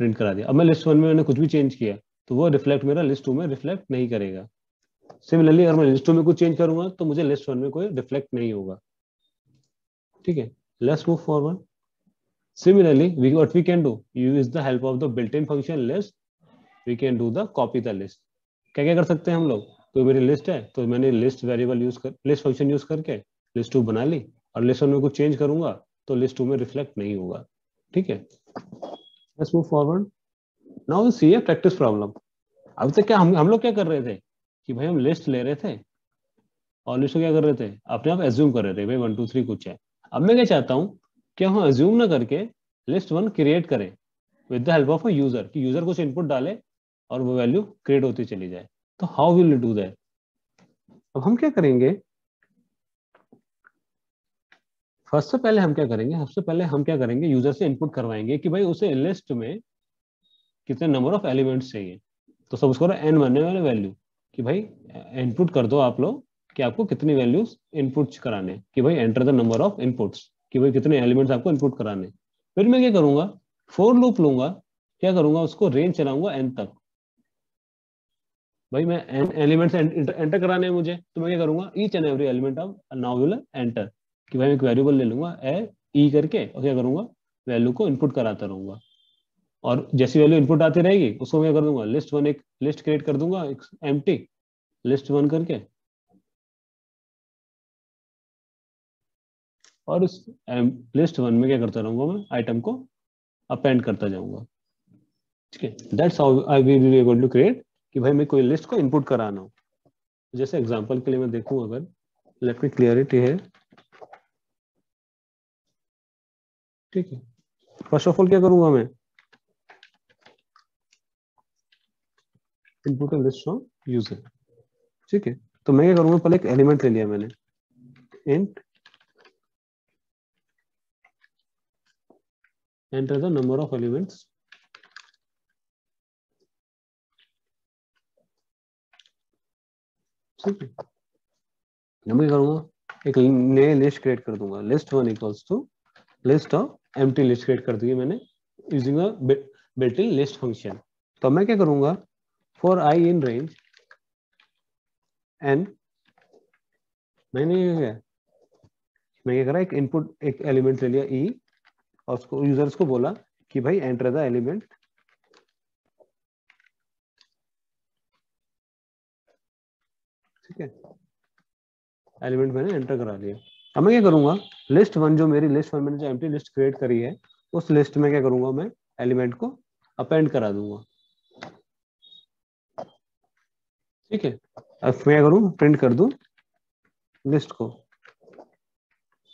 प्रिंट करा दिया। अब मैं लिस्ट 1 में मैंने कुछ भी चेंज किया, तो वो रिफ्लेक्ट मेरा लिस्ट 2 में रिफ्लेक्ट नहीं करेगा। सिमिलरली अगर मैं लिस्ट 2 में कुछ चेंज करूंगा, तो मुझे लिस्ट 1 में कोई रिफ्लेक्ट नहीं होगा। ठीक है, let's move forward. Similarly, what we can do, use the help of the built-in function list, we can do the copy the list। क्या क्या कर सकते हैं हम लोग, तो मेरी लिस्ट है, तो मैंने लिस्ट वेरिएबल यूज कर, लिस्ट फंक्शन यूज करके लिस्ट 2 बना ली, और लिस्ट 1 में कुछ चेंज करूंगा तो लिस्ट 2 में रिफ्लेक्ट नहीं होगा। ठीक है, let's move forward. Now we see a practice problem. अब तक क्या हम लोग क्या कर रहे थे, कि भाई हम लिस्ट ले रहे थे, और लिस्ट को क्या कर रहे थे, अपने आप एज्यूम कर रहे थे भाई 1 2 3 कुछ है। अब मैं क्या चाहता हूँ, कि हम एज्यूम ना करके लिस्ट 1 क्रिएट करें with the help of a user, कि यूजर कुछ इनपुट डाले और वो वैल्यू क्रिएट होती चली जाए। तो how will you do that. अब हम क्या करेंगे, फर्स्ट से पहले हम क्या करेंगे, सबसे पहले हम क्या करेंगे, यूजर से इनपुट करवाएंगे कि भाई उसे लिस्ट में कितने नंबर ऑफ एलिमेंट्स चाहिए। तो सब उसको एन बनने वाले वैल्यू, कि भाई इनपुट कर दो आप लोग, कि आपको कितनी वैल्यूज इनपुट कराने, कि भाई enter the number of inputs, कि भाई कितने एलिमेंट्स आपको इनपुट कराने। फिर मैं क्या करूंगा, फोर लूप लूंगा, क्या करूंगा, उसको रेंज चलाऊंगा एन तक। भाई मैं एन एलिमेंट्स एंटर कराने हैं मुझे, तो मैं क्या करूंगा, each and every element of now will enter, कि भाई मैं एक वेरिएबल ले लूंगा ए ई करके, और क्या करूंगा, वैल्यू को इनपुट कराता रहूंगा, और जैसी वैल्यू इनपुट आती रहेगी उसको क्या कर दूंगा, लिस्ट 1 एक लिस्ट क्रिएट कर दूंगा, एक एम्प्टी लिस्ट 1 करके, और उस लिस्ट 1 में क्या करता रहूंगा, मैं आइटम को अपेंड करता जाऊंगा। ठीक है, that's how I will be able to create, कि भाई मैं कोई लिस्ट को इनपुट कराना हो। जैसे एग्जांपल के लिए मैं देखूं, अगर लेट मी क्लियर इट है। ठीक है, फर्स्ट ऑफ ऑल क्या करूंगा मैं, इनपुट लिस्ट ऑफ यूजर। ठीक है, तो मैं क्या करूंगा, पहले एक एलिमेंट ले लिया मैंने, int enter the number of elements. ठीक है, मैं क्या करूंगा, एक नए लिस्ट क्रिएट कर दूंगा, list 1 equals to list of empty list create कर दी है मैंने, using a built in list function. तो मैं क्या करूंगा, for I in range N, मैंने क्या, मैं क्या करा, एक इनपुट एक एलिमेंट ले लिया ई, और उसको यूजर्स को बोला कि भाई एंटर द एलिमेंट। ठीक है, एलिमेंट मैंने एंटर करा लिया। अब मैं क्या करूंगा, लिस्ट 1 जो मेरी लिस्ट 1 मैंने जो एम्प्टी लिस्ट क्रिएट करी है, उस लिस्ट में क्या करूंगा, मैं एलिमेंट को अपेंड करा दूंगा। ठीक है, अब मैं क्या करूं, प्रिंट कर दूं लिस्ट को,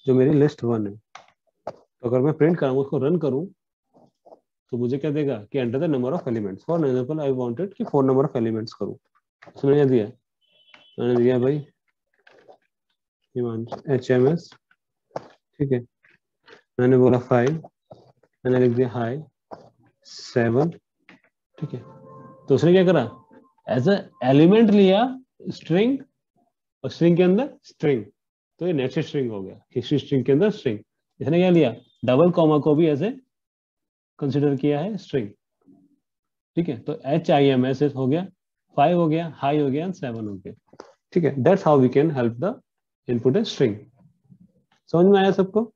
जो मेरी लिस्ट 1 है। तो अगर मैं प्रिंट कराऊंगा, उसको रन करूं, तो मुझे क्या देगा, कि enter the number of elements. For example I wanted कि 4 नंबर ऑफ एलिमेंट्स करूं, तो मैंने क्या दिया, मैंने दिया भाई HMS। ठीक है, मैंने बोला 5, मैंने लिख दिया हाई 7, ठीक है। तो उसने क्या करा, एज अ एलिमेंट लिया स्ट्रिंग, और स्ट्रिंग के अंदर स्ट्रिंग, तो ये नेक्स्ट स्ट्रिंग हो गया, हिस्ट्री स्ट्रिंग के अंदर स्ट्रिंग। इसने क्या लिया, डबल कॉमा को भी ऐसे कंसिडर किया है स्ट्रिंग, ठीक है। तो HIMS हो गया, 5 हो गया, हाई हो गया, 7 हो गया, ठीक है। That's how we can help the input a string. समझ में आया सबको?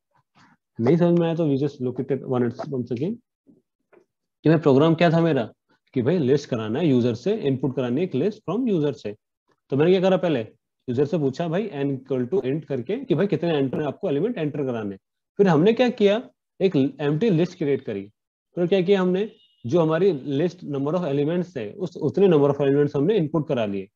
नहीं समझ में आया तो we just look it once again. कि भाई प्रोग्राम क्या था मेरा, कि भाई लिस्ट कराना है यूजर से, इनपुट करानी है एक लिस्ट फ्रॉम यूजर से। तो मैंने क्या करा, पहले यूजर से पूछा भाई n इक्वल टू इंट करके कि भाई कितने एंटर आपको एलिमेंट एंटर कराने। फिर हमने क्या किया, एक एम्प्टी लिस्ट क्रिएट करी। फिर क्या किया हमने, जो हमारी लिस्ट नंबर ऑफ एलिमेंट्स है उस उतने नंबर ऑफ एलिमेंट्स हमने इनपुट करा लिए,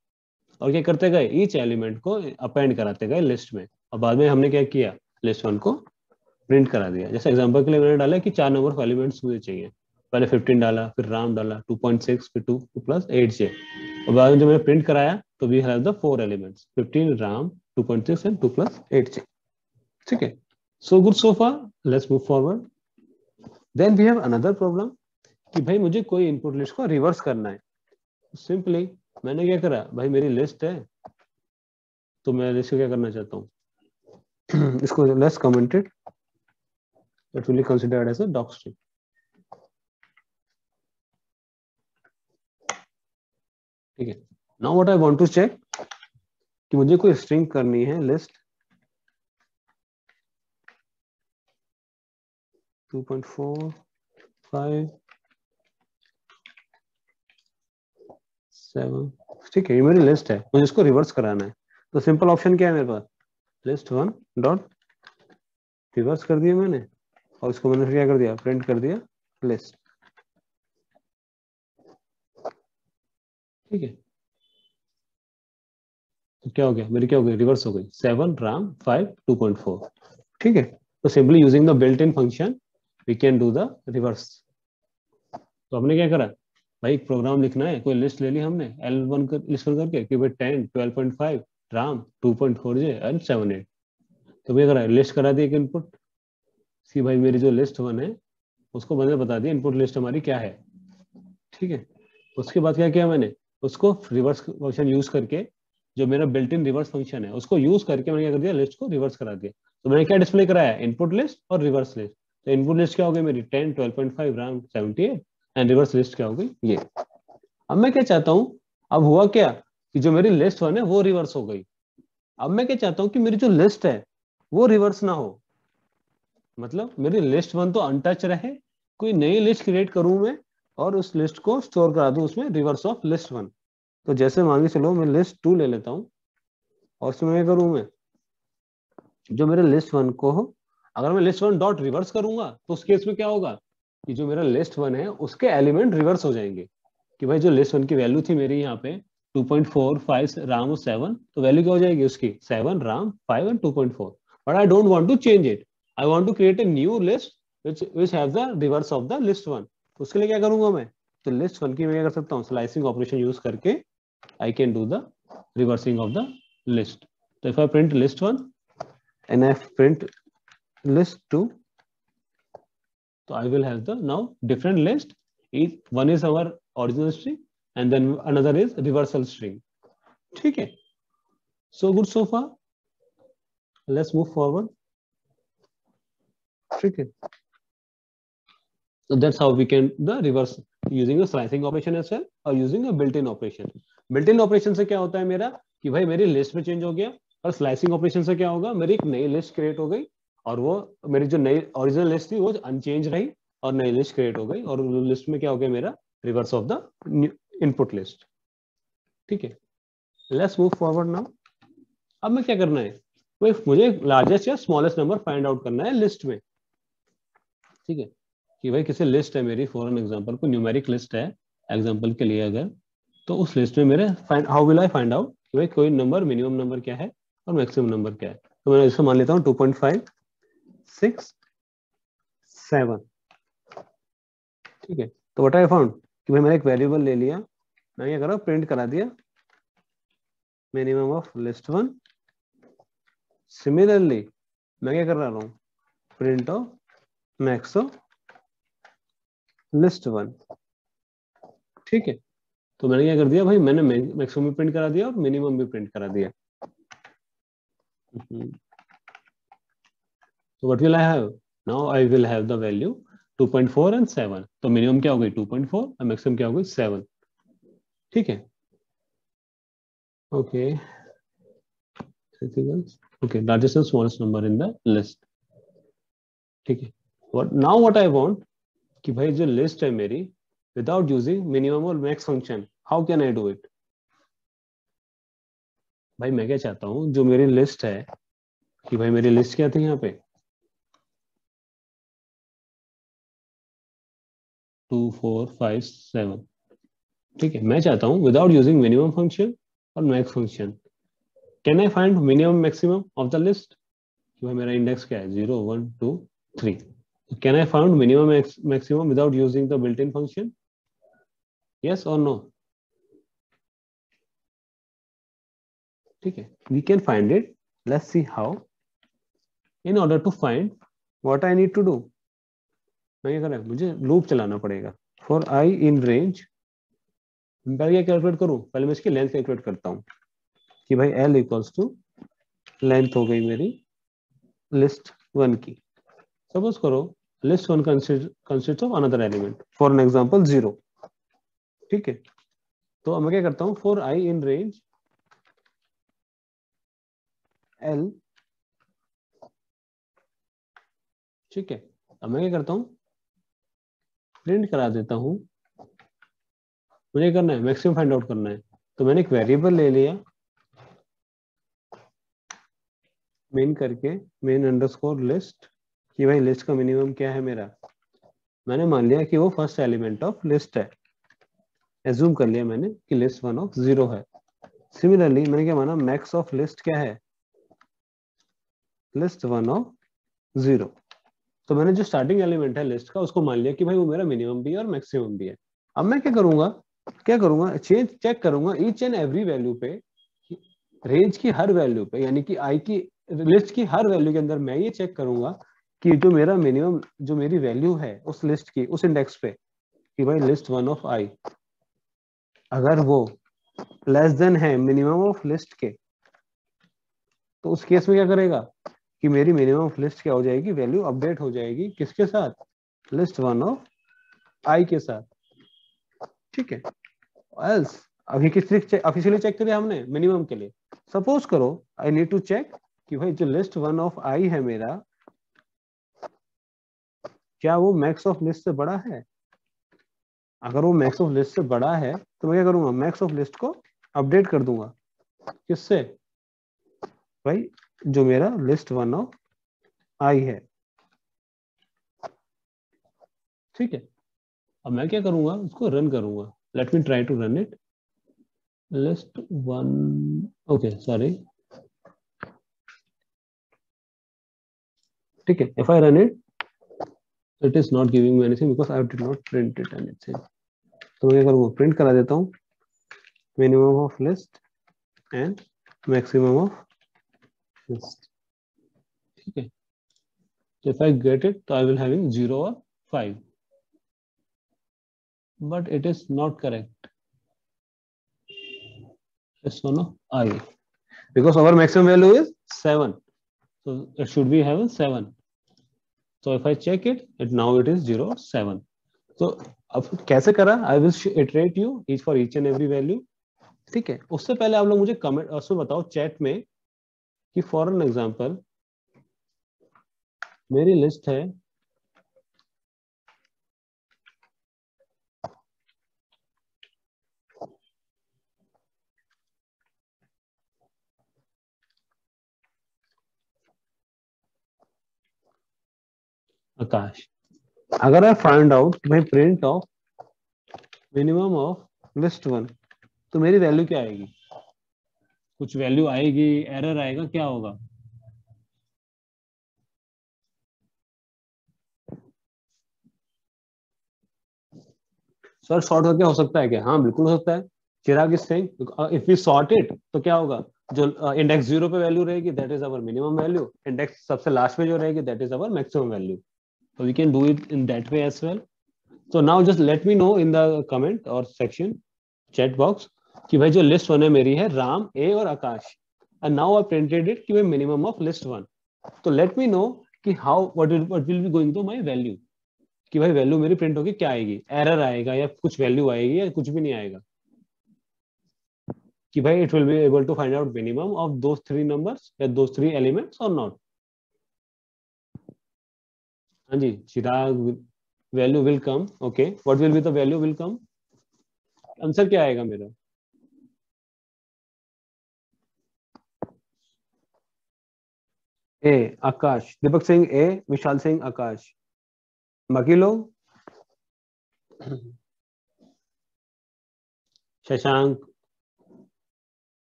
और क्या करते गए, ईच एलिमेंट को अपेंड कराते गए लिस्ट में। और बाद में हमने क्या किया, लिस्ट 1 को प्रिंट करा दिया। जैसे एग्जांपल के लिए मैंने डाला कि 4 नंबर ऑफ एलिमेंट्स मुझे चाहिए, पहले 15 डाला, फिर राम डाला 2.6, फिर 2 प्लस 8J, और बाद में जब मैंने प्रिंट कराया तो वी हैव द 4 एलिमेंट्स 15 राम 2.6 एंड 2 प्लस 8J, ठीक है। So good so far, let's move forward. Then we have another problem कि भाई मुझे कोई इनपुट लिस्ट को रिवर्स करना है। सिंपली मैंने क्या करा, भाई मेरी लिस्ट है, तो मैं लिस्ट को क्या करना चाहता हूँ, इसको let's comment it, it will be considered as a doc string, ठीक है। Now what I want to check, कि मुझे कोई स्ट्रिंग करनी है लिस्ट 2.4 5 7, ठीक है। ये मेरी लिस्ट है, मुझे इसको रिवर्स कराना है। तो सिंपल ऑप्शन क्या है मेरे पास, लिस्ट 1 डॉट रिवर्स कर दिया मैंने, और इसको मैंने क्या कर दिया, प्रिंट कर दिया लिस्ट, ठीक है। तो क्या हो गया, मेरी क्या हो गई, रिवर्स हो गई, 7 राम 5 2.4, ठीक है। तो simply using the built in function we can do the reverse. तो हमने क्या करा, भाई एक प्रोग्राम लिखना है, कोई लिस्ट ले ली हमने L1 कर लिस्ट करके कि भाई 10 12.5 राम 2.4J एंड 7 8। तो भैया करा लिस्ट करा दी एक इनपुट, कि भाई मेरी जो लिस्ट 1 है उसको मैंने बता दिया इनपुट लिस्ट हमारी क्या है, ठीक है। उसके बाद क्या किया मैंने, उसको रिवर्स फंक्शन यूज करके, जो मेरा बिल्ट इन रिवर्स फंक्शन है उसको यूज करके मैंने क्या कर दिया, लिस्ट को रिवर्स करा दिया। तो मैंने क्या डिस्प्ले कराया, इनपुट लिस्ट और रिवर्स लिस्ट। तो इनपुट लिस्ट क्या हो गई मेरी 10 12.5 राम 78, एंड रिवर्स लिस्ट क्या हो गई ये। अब मैं क्या चाहता हूं, अब हुआ क्या, कि जो मेरी लिस्ट 1 है वो रिवर्स हो गई। अब मैं क्या चाहता हूं कि मेरी जो लिस्ट है वो रिवर्स ना हो, मतलब मेरी लिस्ट 1 तो अनटच रहे, कोई नई लिस्ट क्रिएट करूं मैं, और उस लिस्ट को स्टोर करा दूं उसमें रिवर्स ऑफ लिस्ट 1। तो जैसे मान के चलो मैं लिस्ट 2 ले लेता हूं, और उसमें क्या करूं मैं, जो मेरे लिस्ट 1 को हो, अगर मैं लिस्ट 1 डॉट रिवर्स करूंगा तो उस केस में क्या होगा, कि जो मेरा लिस्ट 1 है उसके एलिमेंट रिवर्स हो जाएंगे। कि भाई जो लिस्ट 1 की वैल्यू थी मेरी यहाँ पे 2.4 5 राम और 7, तो वैल्यू क्या हो जाएगी उसकी 7 राम 5 and 2.4। But I don't want to change it, I want to create a new list which has the reverse of the list 1। उसके लिए क्या करूंगा मैं, तो लिस्ट 1 की मैं क्या कर सकता हूँ, स्लाइसिंग ऑपरेशन यूज करके I can do the reversing of the list. So if I print list 1 and I print list 2, so I will have the now different list. One is our original string and then another is reversal string. ठीक है, so good so far. Let's move forward. ठीक है, so that's how we can the reverse using a slicing operation as well or using a built-in operation. Built-in operation से क्या होता है मेरा, कि भाई मेरी लिस्ट में चेंज हो गया, और स्लाइसिंग ऑपरेशन से क्या होगा, मेरी एक नई लिस्ट क्रिएट हो गई, और वो मेरी जो नई ओरिजिनल लिस्ट थी वो अनचेंज रही, और नई लिस्ट क्रिएट हो गई, और लिस्ट में क्या हो गया मेरा, reverse of the input list, ठीक है। Let's move forward now. अब मैं क्या करना है, मुझे लार्जेस्ट या स्मॉलेस्ट नंबर फाइंड आउट करना है लिस्ट में, ठीक है। कि भाई किसी लिस्ट है मेरी, फॉर एन एग्जांपल कोई न्यूमेरिक लिस्ट है एग्जांपल के लिए, अगर तो उस लिस्ट में मेरे how will I find out कि भाई कोई नंबर मिनिमम नंबर क्या है और मैक्सिमम नंबर क्या है। तो मैं इसको मान लेता हूँ 2.5 6 7, ठीक है। तो व्हाट आई फाउंड, कि भाई मैंने एक वेरिएबल ले लिया, मैं क्या करा, प्रिंट करा दिया मिनिमम ऑफ लिस्ट 1। सिमिलरली मैं क्या कर रहा हूँ, print of max of list one. ठीक है, तो मैंने क्या कर दिया भाई, मैंने मैक्सिमम भी प्रिंट करा दिया और मिनिमम भी प्रिंट करा दिया। तो what will I have now, I will have the value 2.4 and 7। तो मिनिमम क्या हो गई 2.4 और मैक्सिमम क्या हो गई 7। ठीक है, okay, okay, largest and smallest number in the list. ठीक है, नाउ व्हाट आई वांट कि भाई जो लिस्ट है मेरी, विदाउट यूजिंग मिनिमम और max function, how can I do it. भाई मैं क्या चाहता हूं, जो मेरी लिस्ट है, कि भाई मेरी लिस्ट क्या थी यहाँ पे 2 4 5 7। ठीक है, मैं चाहता हूं विदाउट यूजिंग मिनिमम फंक्शन और max function, can I find minimum maximum of the list. कि भाई मेरा इंडेक्स क्या है 0 1 2 3, can I find minimum maximum without using the built in function, yes और नो। ठीक है, we can find it, let's see how. In order to find what I need to do, मैं क्या कर रहा है, मुझे लूप चलाना पड़ेगा। फॉर आई इन रेंज, पहले क्या कैलकुलेट करूं, पहले मैं इसकी लेंथ कैलकुलेट करता हूं कि भाई एल इक्वल्स टू लेंथ हो गई मेरी लिस्ट वन की। सपोज करो list one consist of another element, for an example 0। ठीक है, तो अब मैं क्या करता हूं, for I in range L. ठीक है, अब मैं क्या करता हूं, प्रिंट करा देता हूं। मुझे करना है मैक्सिमम फाइंड आउट करना है, तो मैंने एक वेरिएबल ले लिया मेन करके, मेन अंडरस्कोर लिस्ट, कि भाई लिस्ट का मिनिमम क्या है मेरा। मैंने मान लिया कि वो फर्स्ट एलिमेंट ऑफ लिस्ट है, एज्यूम कर लिया मैंने कि लिस्ट वन ऑफ 0 है। सिमिलरली मैंने क्या माना, मैक्स ऑफ लिस्ट क्या है, लिस्ट वन ऑफ 0। तो मैंने जो स्टार्टिंग एलिमेंट है लिस्ट का उसको मान लिया कि भाई वो मेरा मिनिमम भी है और मैक्सिमम भी है। अब मैं क्या करूंगा चेक करूंगा ईच एंड एवरी वैल्यू पे, रेंज की हर वैल्यू पे, यानी कि आई की लिस्ट की हर वैल्यू के अंदर मैं ये चेक करूंगा कि जो मेरा मिनिमम, जो मेरी वैल्यू है उस लिस्ट की, उस इंडेक्स पे, कि भाई लिस्ट वन ऑफ आई, अगर वो लेस देन है मिनिमम ऑफ लिस्ट के, तो उस केस में क्या करेगा कि मेरी मिनिमम ऑफ लिस्ट क्या हो जाएगी, वैल्यू अपडेट हो जाएगी किसके साथ, लिस्ट वन ऑफ आई के साथ। ठीक है, एल्स अभी किस ऑफिशियली चेक करिए हमने मिनिमम के लिए। सपोज करो आई नीड टू चेक कि भाई जो लिस्ट वन ऑफ आई है मेरा, क्या वो मैक्स ऑफ लिस्ट से बड़ा है। अगर वो मैक्स ऑफ लिस्ट से बड़ा है तो मैं क्या करूंगा, मैक्स ऑफ लिस्ट को अपडेट कर दूंगा, किससे, भाई जो मेरा लिस्ट वन ऑफ आई है। ठीक है, अब मैं क्या करूंगा, उसको रन करूंगा। Let me try to run it, list one, okay sorry. ठीक है, if I run it, it is not giving me anything because I did not print it anything. तो मैं क्या करूंगा, प्रिंट करा देता हूँ minimum of list and maximum of list. ठीक है, so if I get it, so I will having 0 or 5, but it is not correct. It's one of I, because our maximum value is 7, so it should be having 7. So if I check it, now it is 0 7. So अब कैसे करा, I will iterate you each for each and every value. ठीक है, उससे पहले आप लोग मुझे कमेंट उसमें बताओ चैट में कि फॉर एन एग्जांपल मेरी लिस्ट है आकाश। अगर आई फाइंड आउट भाई print of minimum of list one, तो मेरी वैल्यू क्या आएगी, कुछ वैल्यू आएगी, एरर आएगा, क्या होगा। सर शॉर्ट करके हो सकता है क्या, हाँ बिल्कुल हो सकता है। Chirag is saying if we sort it तो क्या होगा, जो इंडेक्स 0 पे वैल्यू रहेगी that is our minimum value, index सबसे लास्ट में जो रहेगी that is our maximum value. So we can do it in that way as well. So now just let me know in the comment or section chat box कि भाई जो list 1 है मेरी है राम, A और आकाश, and now I printed it कि भाई minimum of list 1. तो let me know कि how what will be going to my value, कि भाई वैल्यू मेरी प्रिंट होगी क्या आएगी, एरर आएगा या कुछ वैल्यू आएगी या कुछ भी नहीं आएगा, कि भाई it will be able to find out minimum of those 3 numbers या दोस 3 एलिमेंट्स और नॉट. हाँ जी Chirag, value will come. Okay what will be the value will come, answer क्या आएगा मेरा? ए आकाश, दीपक सिंह ए, विशाल सिंह आकाश. बाकी लोग शशांक,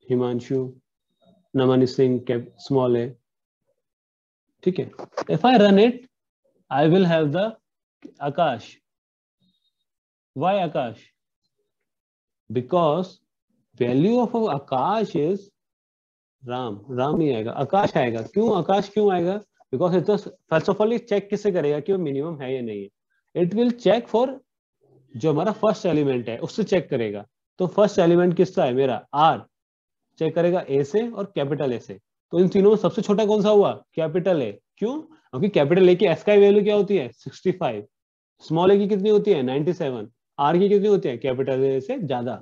हिमांशु, नमन सिंह कैप स्मॉल ए. ठीक है, if I run it I will have the Akash. Why Akash? Because value of Akash is Ram. Ram ही आएगा, आकाश आएगा. क्यों आकाश क्यों आएगा? Because it just first of all check किससे करेगा कि वो मिनिमम है या नहीं है. It will check for जो हमारा फर्स्ट एलिमेंट है उससे चेक करेगा. तो फर्स्ट एलिमेंट किसका है मेरा? R. चेक करेगा A से और कैपिटल A से. तो इन तीनों में सबसे छोटा कौन सा हुआ? Capital A. क्यों? क्योंकि कैपिटल A की S का वैल्यू क्या होती है? 65. स्मॉल ए की कितनी होती है? 97. आर की कितनी होती है? कैपिटल ए से ज्यादा.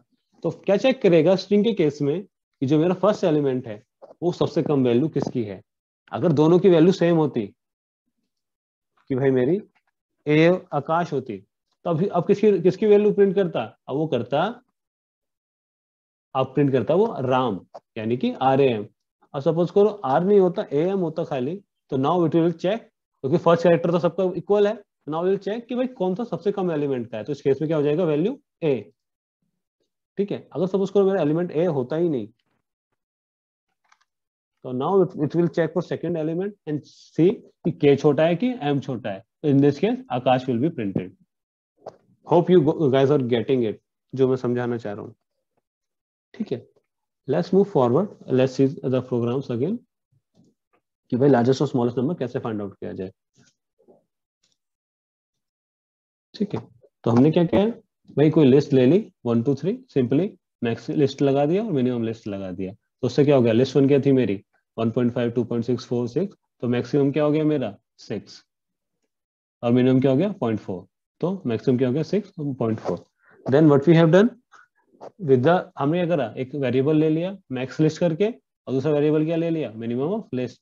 तो क्या चेक करेगा स्ट्रिंग के केस में कि जो मेरा फर्स्ट एलिमेंट है वो सबसे कम वैल्यू किसकी है. अगर दोनों की वैल्यू सेम होती कि भाई मेरी ए आकाश होती तो अब किसकी किसकी वैल्यू प्रिंट करता? अब वो करता, अब प्रिंट करता वो राम, यानी कि RAM. और सपोज करो आर नहीं होता, AM होता खाली, तो नाउ इट विल चेक, क्योंकि फर्स्ट कैरेक्टर तो सबका इक्वल है, नाउ विल चेक कि भाई कौन सा सबसे कम एलिमेंट का है. तो इस केस में क्या हो जाएगा? Value A. ठीक है, अगर सपोज करो मेरा एलिमेंट A होता ही नहीं, तो now it will check for second element and see कि K छोटा है कि M छोटा है. In this case Akash will be printed. Hope you guys are getting it, जो मैं समझाना चाह रहा हूँ. ठीक है, let's move forward, let's see the programs again कि भाई लार्जेस्ट और स्मॉलेस्ट नंबर कैसे फाइंड आउट किया जाए. ठीक है, तो हमने क्या किया भाई, कोई लिस्ट ले ली 1 2 3, सिंपली मैक्स लिस्ट लगा दिया और मिनिमम लिस्ट लगा दिया. तो उससे क्या हो गया? लिस्ट 1 क्या थी मेरी? 1.5 2.6 4 6. तो मैक्सिमम क्या हो गया मेरा? 6. और मिनिमम क्या हो गया? 0.4. तो मैक्सिमम क्या हो गया? 6.4. Then what we have done with the, हमने क्या करा, एक वेरिएबल ले लिया मैक्स लिस्ट करके और दूसरा वेरिएबल क्या ले लिया? Minimum of list.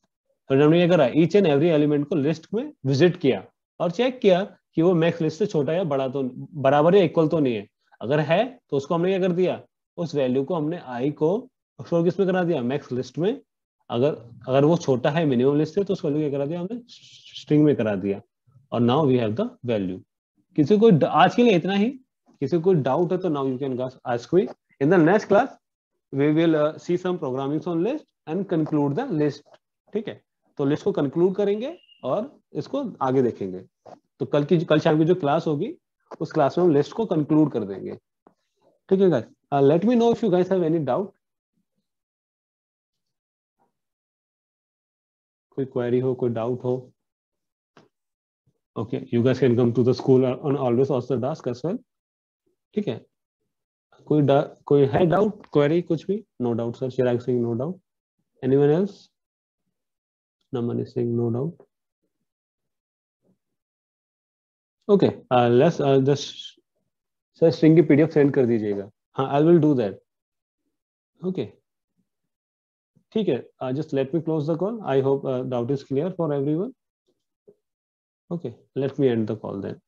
फिर हमने क्या करा, ईच एंड एवरी एलिमेंट को लिस्ट में विजिट किया और चेक किया कि वो मैक्स लिस्ट से छोटा या बड़ा तो बराबर या इक्वल तो नहीं है. अगर है तो उसको हमने क्या कर दिया, उस वैल्यू को हमने आई को स्टोर किसमें करा दिया? मैक्स लिस्ट में. अगर अगर वो छोटा है मिनिमम लिस्ट से तो उस वैल्यू क्या करा दिया हमने? स्ट्रिंग में करा दिया. और now we have the value. किसी को आज के लिए इतना ही. किसी को डाउट है तो now you can ask me. In the next class we will see some programming on list and conclude the list. ठीक है, तो लिस्ट को कंक्लूड करेंगे और इसको आगे देखेंगे. तो कल शाम की जो क्लास होगी उस क्लास में हम लिस्ट को कंक्लूड कर देंगे. ठीक है guys, let me know if you guys have any doubt, कोई क्वेरी हो, कोई डाउट हो. Okay, you guys can come to the school on always ask the task as well. ठीक है, कोई है डाउट, क्वेरी, कुछ भी? No doubt sir. Chirag Singh no doubt. Anyone else? Naman Singh no doubt. Okay, let's just sir string की PDF send कर दीजिएगा. हाँ, I will do that. Okay, ठीक है, just let me close the call. I hope doubt is clear for everyone. Okay, let me end the call then.